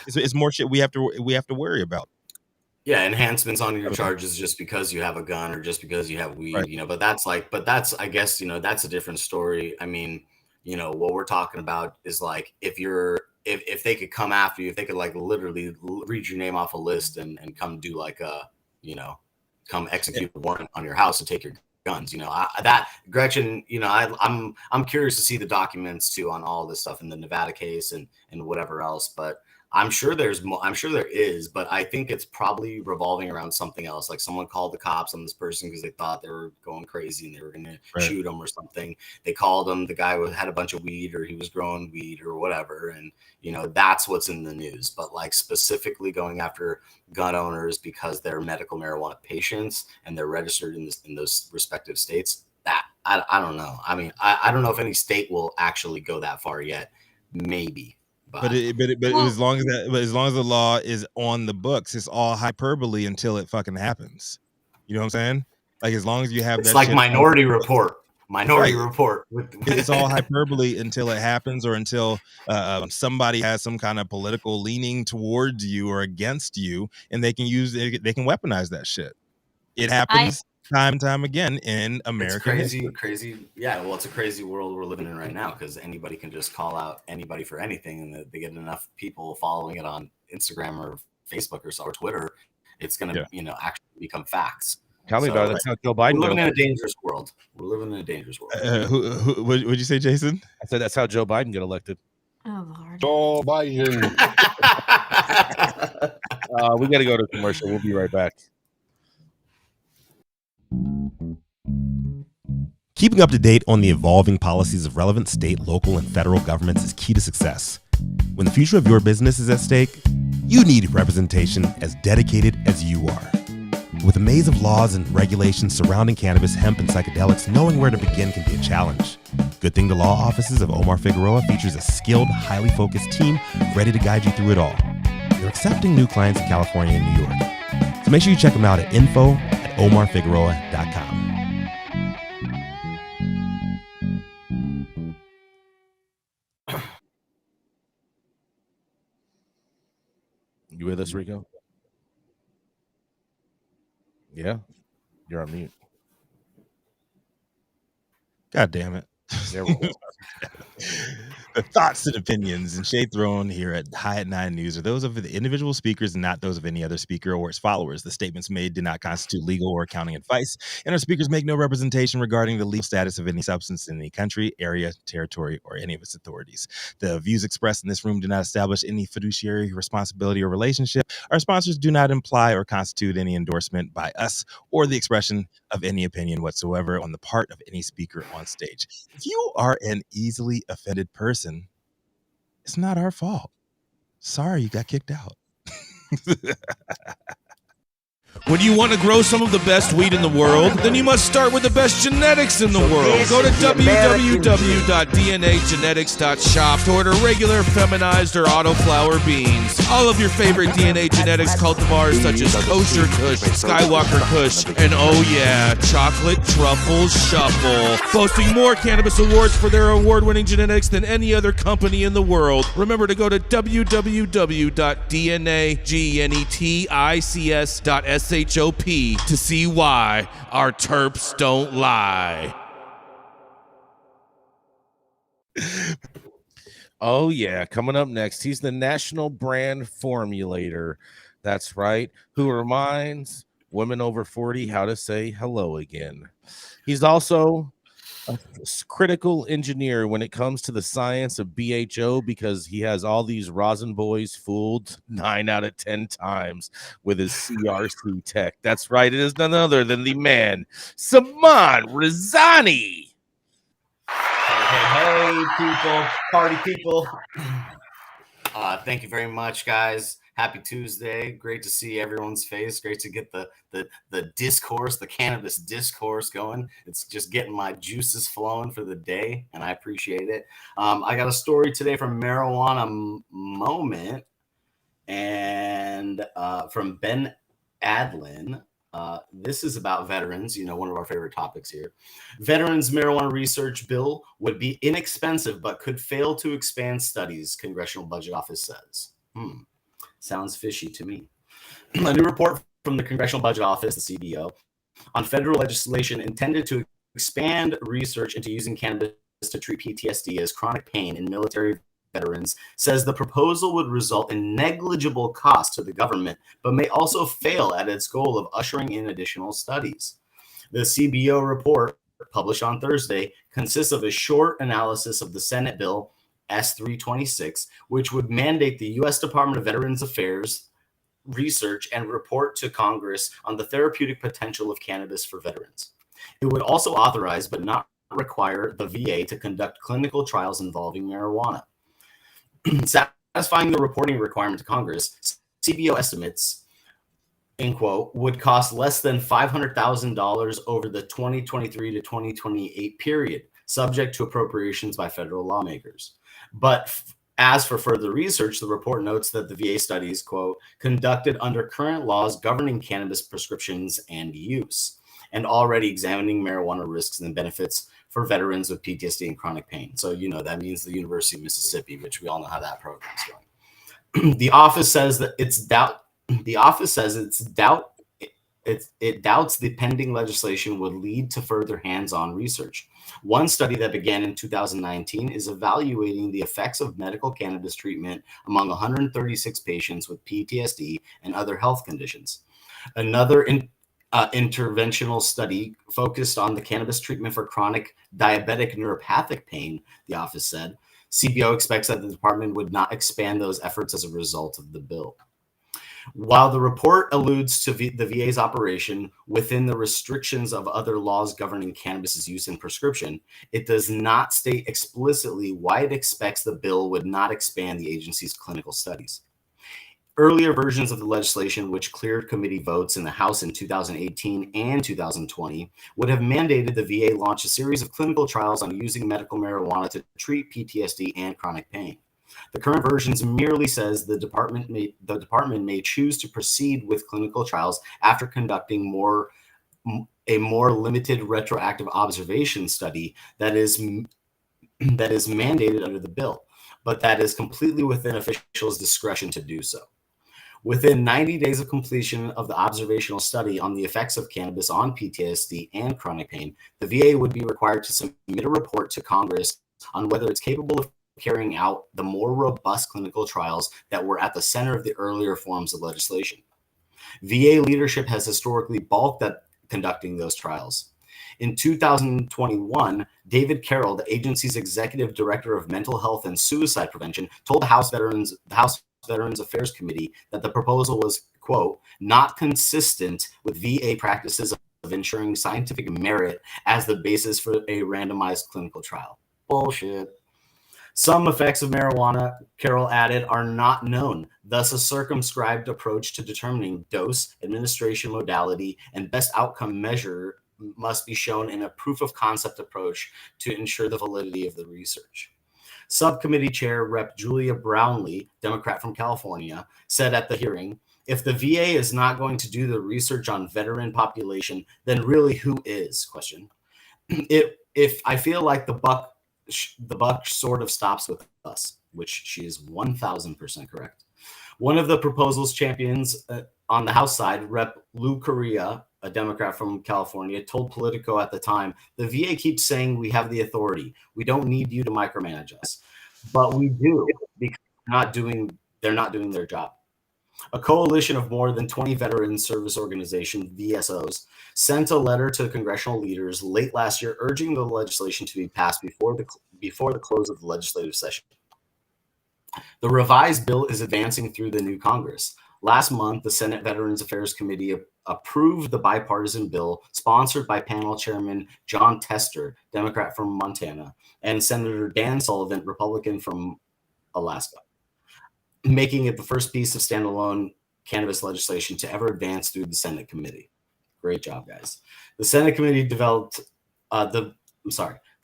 It's more shit we have to worry about. Yeah, enhancements on your charges just because you have a gun or just because you have weed, you know, but that's I guess, you know, that's a different story. I mean, you know, what we're talking about is like, if they could come after you, if they could like literally read your name off a list and come do like a, you know, come execute a warrant on your house and take your guns, you know, that Gretchen, you know, I'm curious to see the documents too on all this stuff in the Nevada case and whatever else, but I'm sure there is, but I think it's probably revolving around something else. Like someone called the cops on this person because they thought they were going crazy and they were going to shoot him or something. They called him. The guy had a bunch of weed, or he was growing weed or whatever. And, you know, that's what's in the news. But like specifically going after gun owners because they're medical marijuana patients and they're registered in those respective states, that I don't know. I mean, I don't know if any state will actually go that far yet. Maybe. But as long as the law is on the books, it's all hyperbole until it fucking happens. You know what I'm saying? Like, as long as you have it's like Minority Report. Report. It's all hyperbole until it happens, or until somebody has some kind of political leaning towards you or against you, and they can weaponize that shit. It happens time and time again in America. Crazy. Yeah, well, it's a crazy world we're living in right now because anybody can just call out anybody for anything, and they get enough people following it on Instagram or Facebook or Twitter, it's going to, you know, actually become facts. Tell me about it. That's how Joe Biden. We're living in a dangerous world. What'd you say, Jason? I said that's how Joe Biden got elected. Oh Lord. Joe Biden. We got to go to commercial. We'll be right back. Keeping up to date on the evolving policies of relevant state, local, and federal governments is key to success. When the future of your business is at stake, you need representation as dedicated as you are. With a maze of laws and regulations surrounding cannabis, hemp, and psychedelics, knowing where to begin can be a challenge. Good thing the law offices of Omar Figueroa features a skilled, highly focused team ready to guide you through it all. They're accepting new clients in California and New York. So make sure you check them out at info@omarfigueroa.com. You with us, Rico? Yeah, you're on mute. God damn it. There we go. The thoughts and opinions and shade thrown here at High at 9 News are those of the individual speakers and not those of any other speaker or its followers. The statements made do not constitute legal or accounting advice, and our speakers make no representation regarding the legal status of any substance in any country, area, territory, or any of its authorities. The views expressed in this room do not establish any fiduciary responsibility or relationship. Our sponsors do not imply or constitute any endorsement by us or the expression of any opinion whatsoever on the part of any speaker on stage. If you are an easily offended person, it's not our fault. Sorry you got kicked out. When you want to grow some of the best weed in the world, then you must start with the best genetics in the world. Go to www.dnagenetics.shop to order regular, feminized, or autoflower beans. All of your favorite DNA genetics cultivars such as Kosher Kush, Skywalker Kush, and oh yeah, Chocolate Truffle Shuffle. Boasting more cannabis awards for their award-winning genetics than any other company in the world. Remember to go to www.dnagenetics.shop to see why our terps don't lie. Oh yeah, coming up next, he's the national brand formulator. That's right, who reminds women over 40 how to say hello again. He's also a critical engineer when it comes to the science of BHO, because he has all these rosin boys fooled 9 out of 10 times with his CRC tech. That's right, it is none other than the man, Saman Razani. Hey, people, party people. Thank you very much, guys. Happy Tuesday. Great to see everyone's face. Great to get the discourse, the cannabis discourse going. It's just getting my juices flowing for the day, and I appreciate it. I got a story today from Marijuana Moment and from Ben Adlin. This is about veterans, one of our favorite topics here. Veterans marijuana research bill would be inexpensive but could fail to expand studies, Congressional Budget Office says. Sounds fishy to me. A new report from the Congressional Budget Office, the CBO, on federal legislation intended to expand research into using cannabis to treat PTSD as chronic pain in military veterans says the proposal would result in negligible cost to the government, but may also fail at its goal of ushering in additional studies. The CBO report, published on Thursday, consists of a short analysis of the Senate bill S-326, which would mandate the U.S. Department of Veterans Affairs research and report to Congress on the therapeutic potential of cannabis for veterans. It would also authorize, but not require, the VA to conduct clinical trials involving marijuana. Satisfying the reporting requirement to Congress, CBO estimates, in quote, would cost less than $500,000 over the 2023 to 2028 period, subject to appropriations by federal lawmakers. But as for further research, the report notes that the VA studies, quote, conducted under current laws governing cannabis prescriptions and use, and already examining marijuana risks and benefits for veterans with PTSD and chronic pain. So, that means the University of Mississippi, which we all know how that program's going. The office says that it doubts the pending legislation would lead to further hands-on research. One study that began in 2019 is evaluating the effects of medical cannabis treatment among 136 patients with PTSD and other health conditions. Another interventional study focused on the cannabis treatment for chronic diabetic neuropathic pain, the office said. CBO expects that the department would not expand those efforts as a result of the bill. While the report alludes to the VA's operation within the restrictions of other laws governing cannabis's use in prescription, it does not state explicitly why it expects the bill would not expand the agency's clinical studies. Earlier versions of the legislation, which cleared committee votes in the House in 2018 and 2020, would have mandated the VA launch a series of clinical trials on using medical marijuana to treat PTSD and chronic pain. The current versions merely says the department may choose to proceed with clinical trials after conducting a more limited retroactive observation study that is mandated under the bill, but that is completely within officials' discretion to do so. Within 90 days of completion of the observational study on the effects of cannabis on PTSD and chronic pain, the VA would be required to submit a report to Congress on whether it's capable of carrying out the more robust clinical trials that were at the center of the earlier forms of legislation. VA leadership has historically balked at conducting those trials. In 2021, David Carroll, the agency's executive director of mental health and suicide prevention, told the House Veterans Affairs Committee that the proposal was, quote, not consistent with VA practices of ensuring scientific merit as the basis for a randomized clinical trial. Bullshit. Some effects of marijuana, Carroll added, are not known. Thus, a circumscribed approach to determining dose, administration modality, and best outcome measure must be shown in a proof of concept approach to ensure the validity of the research. Subcommittee Chair Rep. Julia Brownlee, Democrat from California, said at the hearing, if the VA is not going to do the research on veteran population, then really who is? Question. If I feel like the buck sort of stops with us, which she is 1,000% correct. One of the proposal's champions on the House side, Rep. Lou Correa, a Democrat from California, told Politico at the time, the VA keeps saying we have the authority. We don't need you to micromanage us. But we do, because they're not doing their job. A coalition of more than 20 veteran service organizations, VSOs, sent a letter to congressional leaders late last year urging the legislation to be passed before the close of the legislative session. The revised bill is advancing through the new Congress. Last month, the Senate Veterans Affairs Committee approved the bipartisan bill sponsored by panel chairman John Tester, Democrat from Montana, and Senator Dan Sullivan, Republican from Alaska, making it the first piece of standalone cannabis legislation to ever advance through the Senate committee. Great job, guys. The Senate committee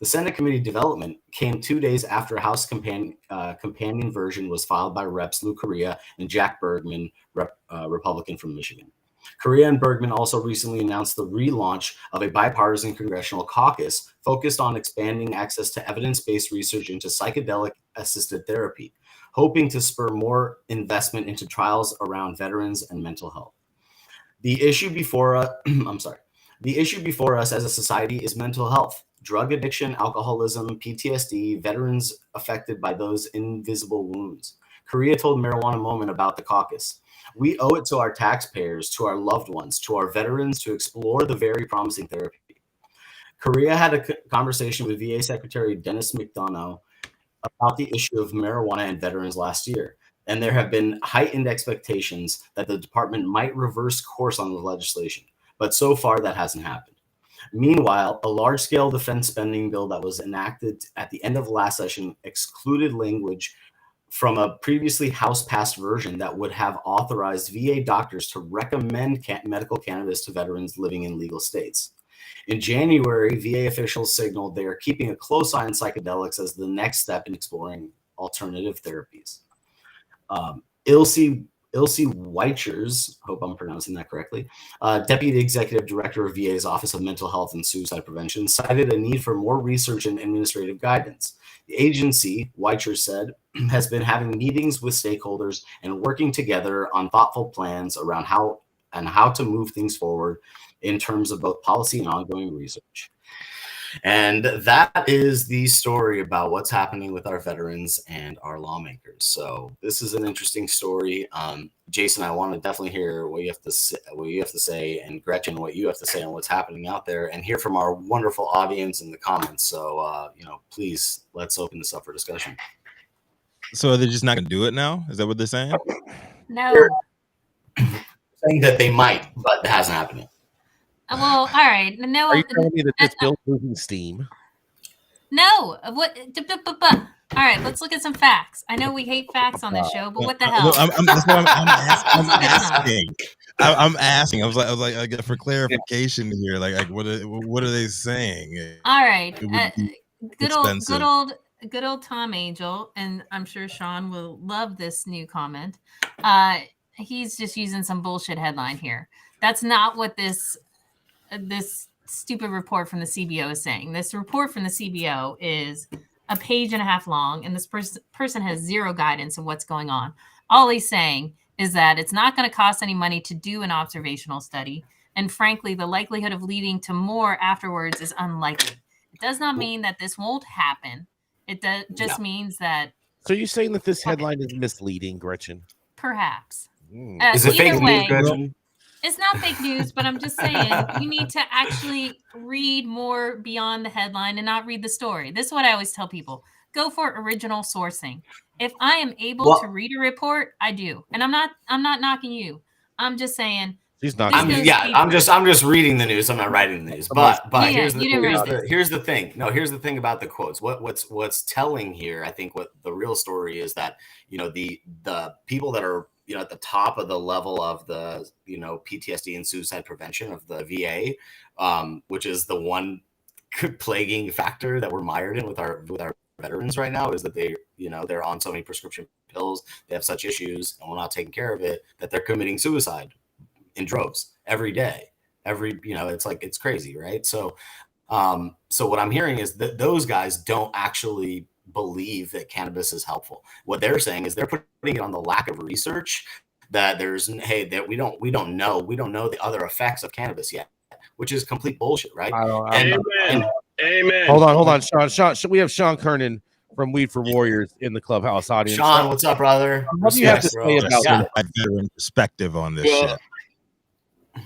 the Senate committee development came 2 days after a House companion version was filed by Reps. Lou Correa and Jack Bergman, Republican from Michigan. Correa and Bergman also recently announced the relaunch of a bipartisan congressional caucus focused on expanding access to evidence-based research into psychedelic-assisted therapy, hoping to spur more investment into trials around veterans and mental health. The issue before us as a society is mental health, drug addiction, alcoholism, PTSD, veterans affected by those invisible wounds. Correa told Marijuana Moment about the caucus. We owe it to our taxpayers, to our loved ones, to our veterans to explore the very promising therapy. Correa had a conversation with VA Secretary Dennis McDonough about the issue of marijuana and veterans last year, and there have been heightened expectations that the department might reverse course on the legislation, but so far that hasn't happened. Meanwhile, a large-scale defense spending bill that was enacted at the end of last session excluded language from a previously House-passed version that would have authorized VA doctors to recommend medical cannabis to veterans living in legal states. In January, VA officials signaled they are keeping a close eye on psychedelics as the next step in exploring alternative therapies. Ilse Weichers, hope I'm pronouncing that correctly, Deputy Executive Director of VA's Office of Mental Health and Suicide Prevention, cited a need for more research and administrative guidance. The agency, Weichers said, has been having meetings with stakeholders and working together on thoughtful plans around how to move things forward in terms of both policy and ongoing research. And that is the story about what's happening with our veterans and our lawmakers. So this is an interesting story. Jason, I want to definitely hear what you have to say, and Gretchen, what you have to say on what's happening out there, and hear from our wonderful audience in the comments. So, please, let's open this up for discussion. So are they just not going to do it now? Is that what they're saying? No. They're saying that they might, but it hasn't happened yet. Well, all right. No. Are you telling me that this bill's losing steam? No. What? All right. Let's look at some facts. I know we hate facts on this show, but what the hell? I'm asking. I was like, for clarification here. Like, what are they saying? All right. Good old Tom Angel, and I'm sure Sean will love this new comment. He's just using some bullshit headline here. That's not what this stupid report from the CBO is saying. This report from the CBO is a page and a half long, and this person has zero guidance of what's going on. All he's saying is that it's not going to cost any money to do an observational study, and frankly, the likelihood of leading to more afterwards is unlikely. It does not mean that this won't happen. It just means that So you're saying that this headline is misleading, Gretchen? perhaps. Is it fake Either news, way, Gretchen? it's not fake news, but I'm just saying you need to actually read more beyond the headline and not read the story. This is what I always tell people. Go for original sourcing. If I am able to read a report, I do. And I'm not knocking you. I'm just saying She's not. I'm just reading the news. I'm not writing the news. But here's the thing. No, here's the thing about the quotes. What's telling here, I think what the real story is that, the people that are, at the top of the level of the, PTSD and suicide prevention of the VA, which is the one plaguing factor that we're mired in with our veterans right now, is that they're on so many prescription pills, they have such issues, and we're not taking care of it, that they're committing suicide in droves every day. It's crazy, right? So what I'm hearing is that those guys don't actually believe that cannabis is helpful. What they're saying is they're putting it on the lack of research, that we don't know the other effects of cannabis yet, which is complete bullshit, right? Amen. Hold on, Sean. We have Sean Kernan from Weed for Warriors in the clubhouse audience. Sean, what's up, brother? What do you have to say about a veteran perspective on this shit?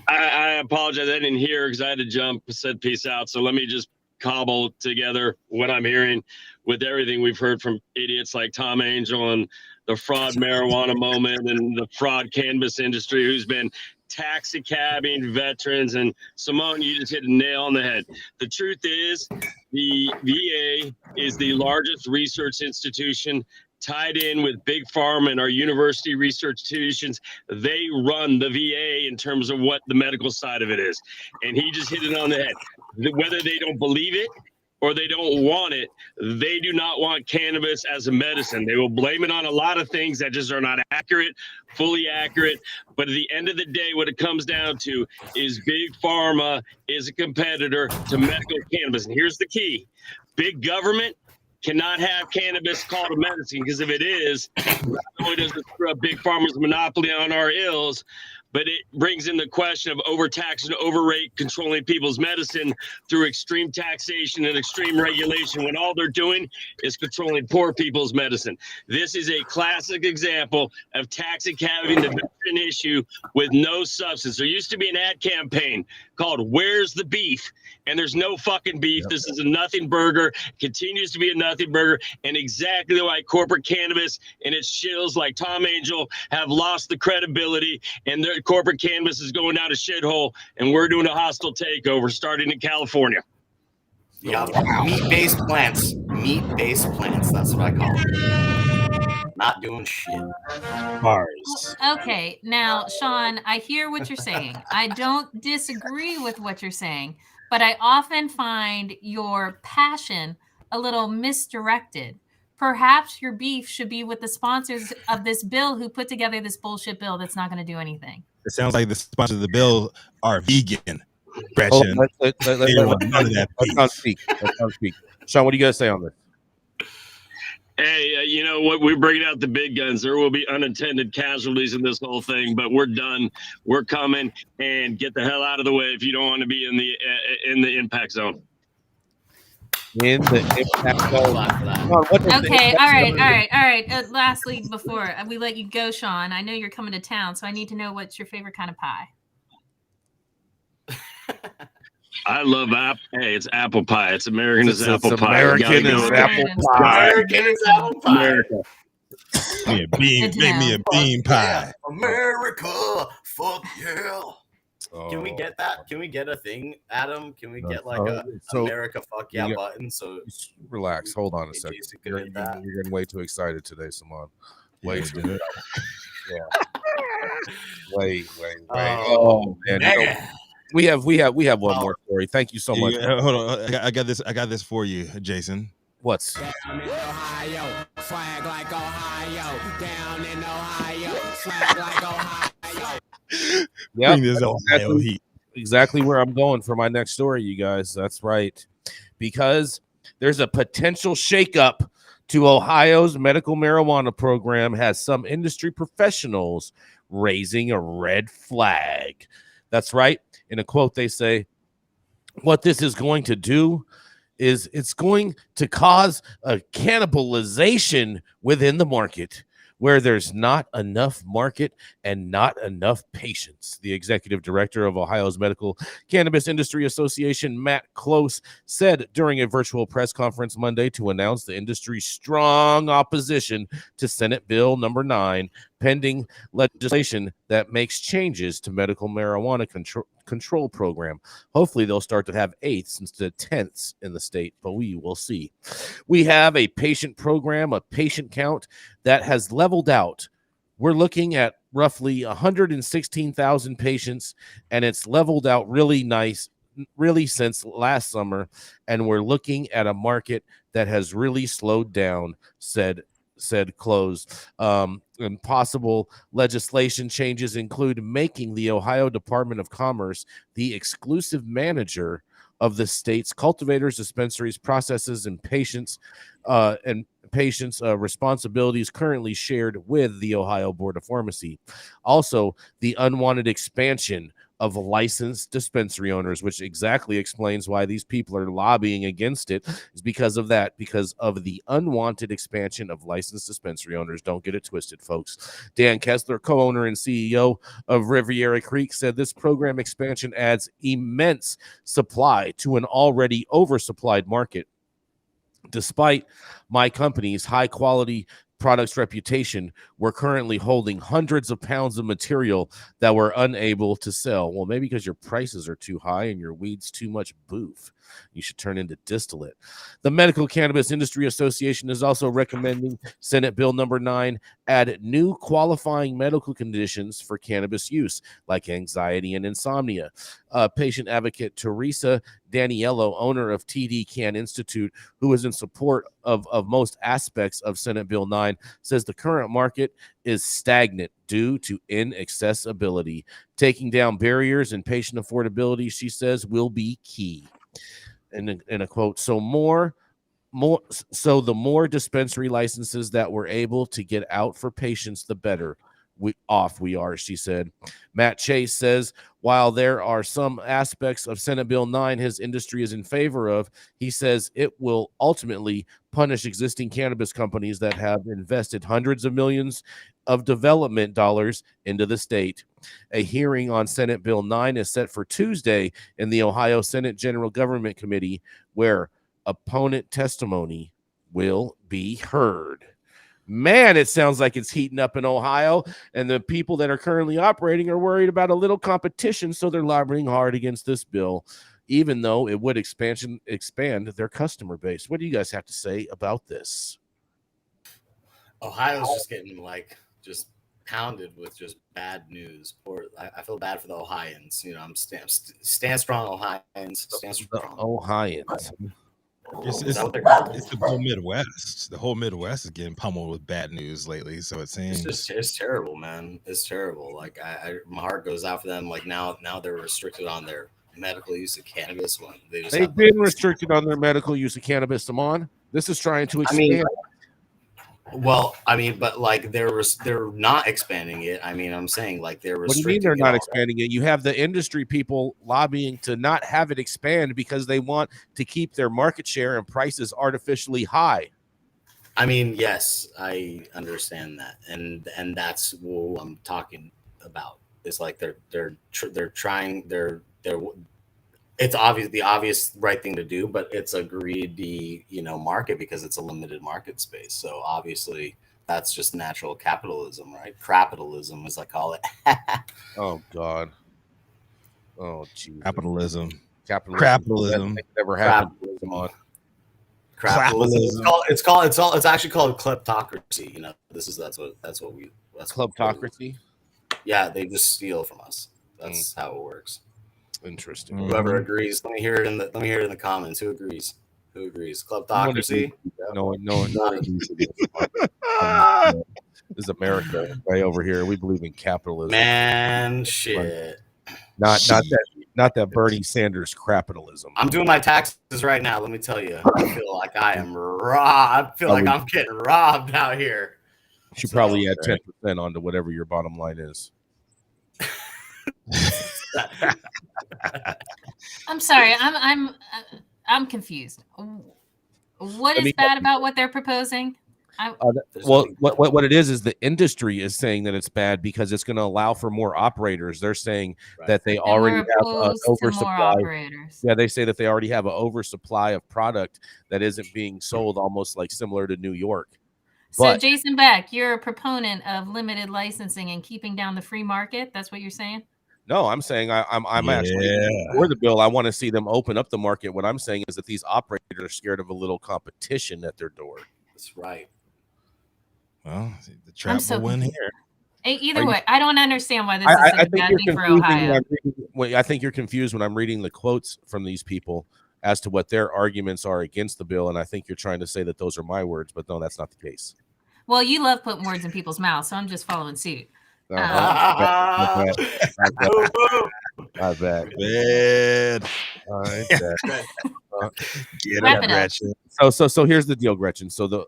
I apologize. I didn't hear because I had to jump, said peace out. So let me just cobble together what I'm hearing with everything we've heard from idiots like Tom Angel and the fraud marijuana moment and the fraud cannabis industry, who's been taxi cabbing veterans. And Simone, you just hit a nail on the head. The truth is, the VA is the largest research institution tied in with Big Pharma and our university research institutions. They run the VA in terms of what the medical side of it is. And he just hit it on the head. Whether they don't believe it or they don't want it, they do not want cannabis as a medicine. They will blame it on a lot of things that just are not fully accurate. But at the end of the day, what it comes down to is Big Pharma is a competitor to medical cannabis. And here's the key. Big government cannot have cannabis called a medicine, because if it is, not only does it screw up Big Pharma's monopoly on our ills, but it brings in the question of overtax and overrate controlling people's medicine through extreme taxation and extreme regulation, when all they're doing is controlling poor people's medicine. This is a classic example of taxi cabbing the veteran issue with no substance. There used to be an ad campaign called "Where's the Beef?" And there's no fucking beef. This is a nothing burger, continues to be a nothing burger, and exactly why corporate cannabis and its shills like Tom Angel have lost the credibility, and their corporate cannabis is going down a shithole, and we're doing a hostile takeover starting in California. Yeah, meat-based plants. Meat-based plants. That's what I call it. Not doing shit. Bars. Okay, now, Sean, I hear what you're saying. I don't disagree with what you're saying, but I often find your passion a little misdirected. Perhaps your beef should be with the sponsors of this bill who put together this bullshit bill that's not going to do anything. It sounds like the sponsors of the bill are vegan. Gretchen. Let's not speak. Sean, what do you got to say on this? Hey, you know what? We're bringing out the big guns. There will be unintended casualties in this whole thing, but we're done. We're coming, and get the hell out of the way if you don't want to be in the impact zone. In the impact zone. Okay, all right. Lastly, before we let you go, Sean, I know you're coming to town, so I need to know what's your favorite kind of pie. I love apple. Hey, it's apple pie. It's American as apple pie. American as apple pie. American as apple pie. America. Make me a bean pie. America, fuck yeah. Oh. Can we get that? Can we get a thing, Adam? Can we get like a America fuck yeah button? So relax. Hold on a second. You're getting way too excited today, Simone. Way too excited. Yeah. Wait. Oh man. We have one more story. Thank you so much. Hold on. I got this for you, Jason. What's? Down in Ohio, swag like Ohio. Down in Ohio, swag like Ohio. Yep, exactly where I'm going for my next story, you guys. That's right. Because there's a potential shakeup to Ohio's medical marijuana program, has some industry professionals raising a red flag. That's right. In a quote, they say, what this is going to do is it's going to cause a cannibalization within the market where there's not enough market and not enough patients. The executive director of Ohio's Medical Cannabis Industry Association, Matt Close, said during a virtual press conference Monday to announce the industry's strong opposition to Senate Bill number 9, pending legislation that makes changes to medical marijuana control program. Hopefully they'll start to have 8ths instead of 10ths in the state, but we will see. We have a patient program, a patient count that has leveled out. We're looking at roughly 116,000 patients, and it's leveled out really nice, really since last summer, and we're looking at a market that has really slowed down, said Close. And possible legislation changes include making the Ohio Department of Commerce the exclusive manager of the state's cultivators, dispensaries, processes, and patients responsibilities currently shared with the Ohio Board of Pharmacy. Also, the unwanted expansion of licensed dispensary owners, which exactly explains why these people are lobbying against it, is because of the unwanted expansion of licensed dispensary owners. Don't get it twisted, folks. Dan Kessler, co-owner and CEO of Riviera Creek, said this program expansion adds immense supply to an already oversupplied market. Despite my company's high-quality product's reputation, we're currently holding hundreds of pounds of material that we're unable to sell. Well, maybe because your prices are too high and your weed's too much boof. You should turn into distillate. The Medical Cannabis Industry Association is also recommending Senate Bill number 9 add new qualifying medical conditions for cannabis use, like anxiety and insomnia. Patient advocate Teresa Daniello, owner of TD Can Institute, who is in support of most aspects of Senate Bill 9, says the current market is stagnant due to inaccessibility. Taking down barriers and patient affordability, she says, will be key. In a quote, so the more dispensary licenses that we're able to get out for patients, the better we are, she said. Matt Chase says, while there are some aspects of Senate Bill 9 his industry is in favor of, he says it will ultimately punish existing cannabis companies that have invested hundreds of millions of development dollars into the state. A hearing on Senate Bill 9 is set for Tuesday in the Ohio Senate General Government Committee, where opponent testimony will be heard. Man, it sounds like it's heating up in Ohio, and the people that are currently operating are worried about a little competition, so they're lobbying hard against this bill, even though it would expand their customer base. What do you guys have to say about this? Ohio's just getting just pounded with just bad news. I feel bad for the Ohioans. You know, stand strong, Ohioans. Stand strong, Ohioans. It's the whole Midwest. The whole Midwest is getting pummeled with bad news lately. So it seems it's terrible, man. It's terrible. Like my heart goes out for them. Like now they're restricted on their medical use of cannabis. They've been restricted on their medical use of cannabis, Damon. This is trying to expand. But like they're not expanding it. I mean, I'm saying like they're restricting. What do you mean they're not expanding it? You have the industry people lobbying to not have it expand because they want to keep their market share and prices artificially high. I mean, yes, I understand that, and that's what I'm talking about. It's like they're trying. It's the obvious right thing to do, but it's a greedy, market because it's a limited market space. So obviously that's just natural capitalism, right? Crapitalism, as I call it. Oh God. Oh geez. Capitalism. Never happened. Capitalism. It's actually called kleptocracy. That's kleptocracy. Yeah, they just steal from us. That's how it works. Interesting. Whoever agrees, let me hear it in the comments. Who agrees? Kleptocracy? No one. This is America right over here. We believe in capitalism. Man, shit. Not that Bernie Sanders crapitalism. I'm doing my taxes right now. Let me tell you, I feel like I am robbed. I feel like I'm getting robbed out here. You should probably add 10% onto whatever your bottom line is. I'm sorry. I'm confused. What is bad about what they're proposing? What it is the industry is saying that it's bad because it's going to allow for more operators. They're saying that they already have an oversupply. Yeah, they say that they already have an oversupply of product that isn't being sold, almost like similar to New York. So, Jason Beck, you're a proponent of limited licensing and keeping down the free market. That's what you're saying? No, I'm saying I'm actually for the bill. I want to see them open up the market. What I'm saying is that these operators are scared of a little competition at their door. That's right. Well, the trap will win here. Either way, I don't understand why this is such a bad thing for Ohio. I think you're confused when I'm reading the quotes from these people as to what their arguments are against the bill, and I think you're trying to say that those are my words, but no, that's not the case. Well, you love putting words in people's mouths, so I'm just following suit. I bet. Get it, Gretchen. So here's the deal, Gretchen. So the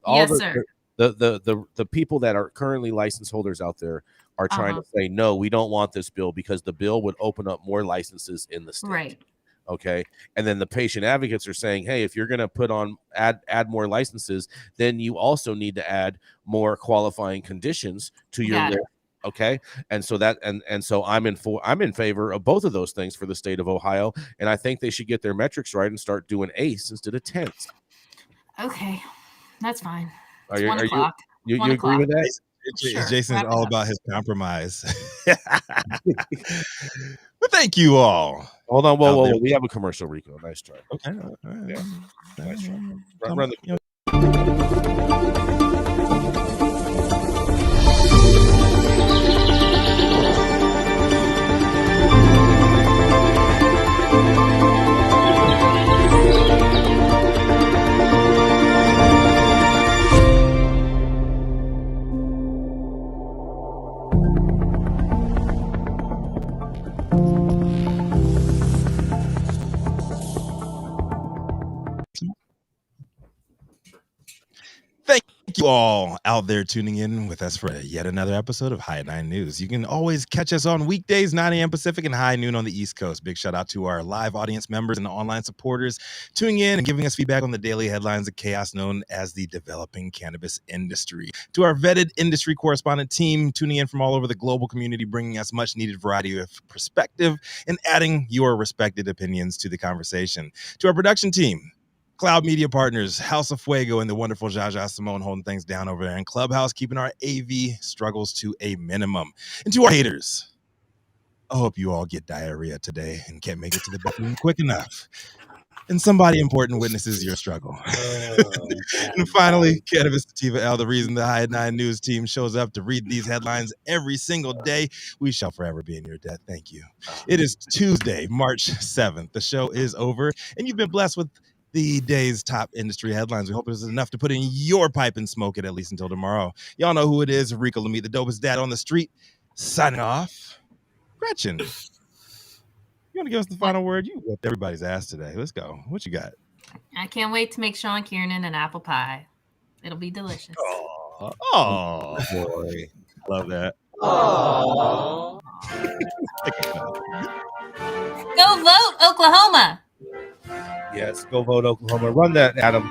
people that are currently license holders out there are trying to say, no, we don't want this bill because the bill would open up more licenses in the state. Right. Okay. And then the patient advocates are saying, hey, if you're going to put on add more licenses, then you also need to add more qualifying conditions to your list. Okay. And so so I'm in favor of both of those things for the state of Ohio. And I think they should get their metrics right and start doing ACE instead of 10s. Okay. That's fine. You agree with that? Sure. Jason's all about his compromise. But thank you all. Hold on. Whoa. We have a commercial, Rico. Nice try. Okay. All right. Yeah. Nice try. Run the Thank you all out there tuning in with us for yet another episode of High 9 News. You can always catch us on weekdays, 9 a.m. Pacific and high noon on the East Coast. Big shout out to our live audience members and online supporters tuning in and giving us feedback on the daily headlines of chaos known as the developing cannabis industry. To our vetted industry correspondent team tuning in from all over the global community, bringing us much needed variety of perspective and adding your respected opinions to the conversation. To our production team, Cloud Media Partners, House of Fuego, and the wonderful Jaja Simone holding things down over there in Clubhouse, keeping our AV struggles to a minimum. And to our haters, I hope you all get diarrhea today and can't make it to the bathroom quick enough. And somebody important witnesses your struggle. And finally, Cannabis Sativa L, the reason the High 9 News team shows up to read these headlines every single day. We shall forever be in your debt. Thank you. It is Tuesday, March 7th. The show is over, and you've been blessed with the day's top industry headlines. We hope it is enough to put in your pipe and smoke it at least until tomorrow. Y'all know who it is. Rico Lamitte, the dopest dad on the street. Signing off. Gretchen, you want to give us the final word? You whipped everybody's ass today. Let's go. What you got? I can't wait to make Sean Kiernan an apple pie. It'll be delicious. Oh boy. Love that. Go vote, Oklahoma. Yes, go vote Oklahoma. Run that, Adam.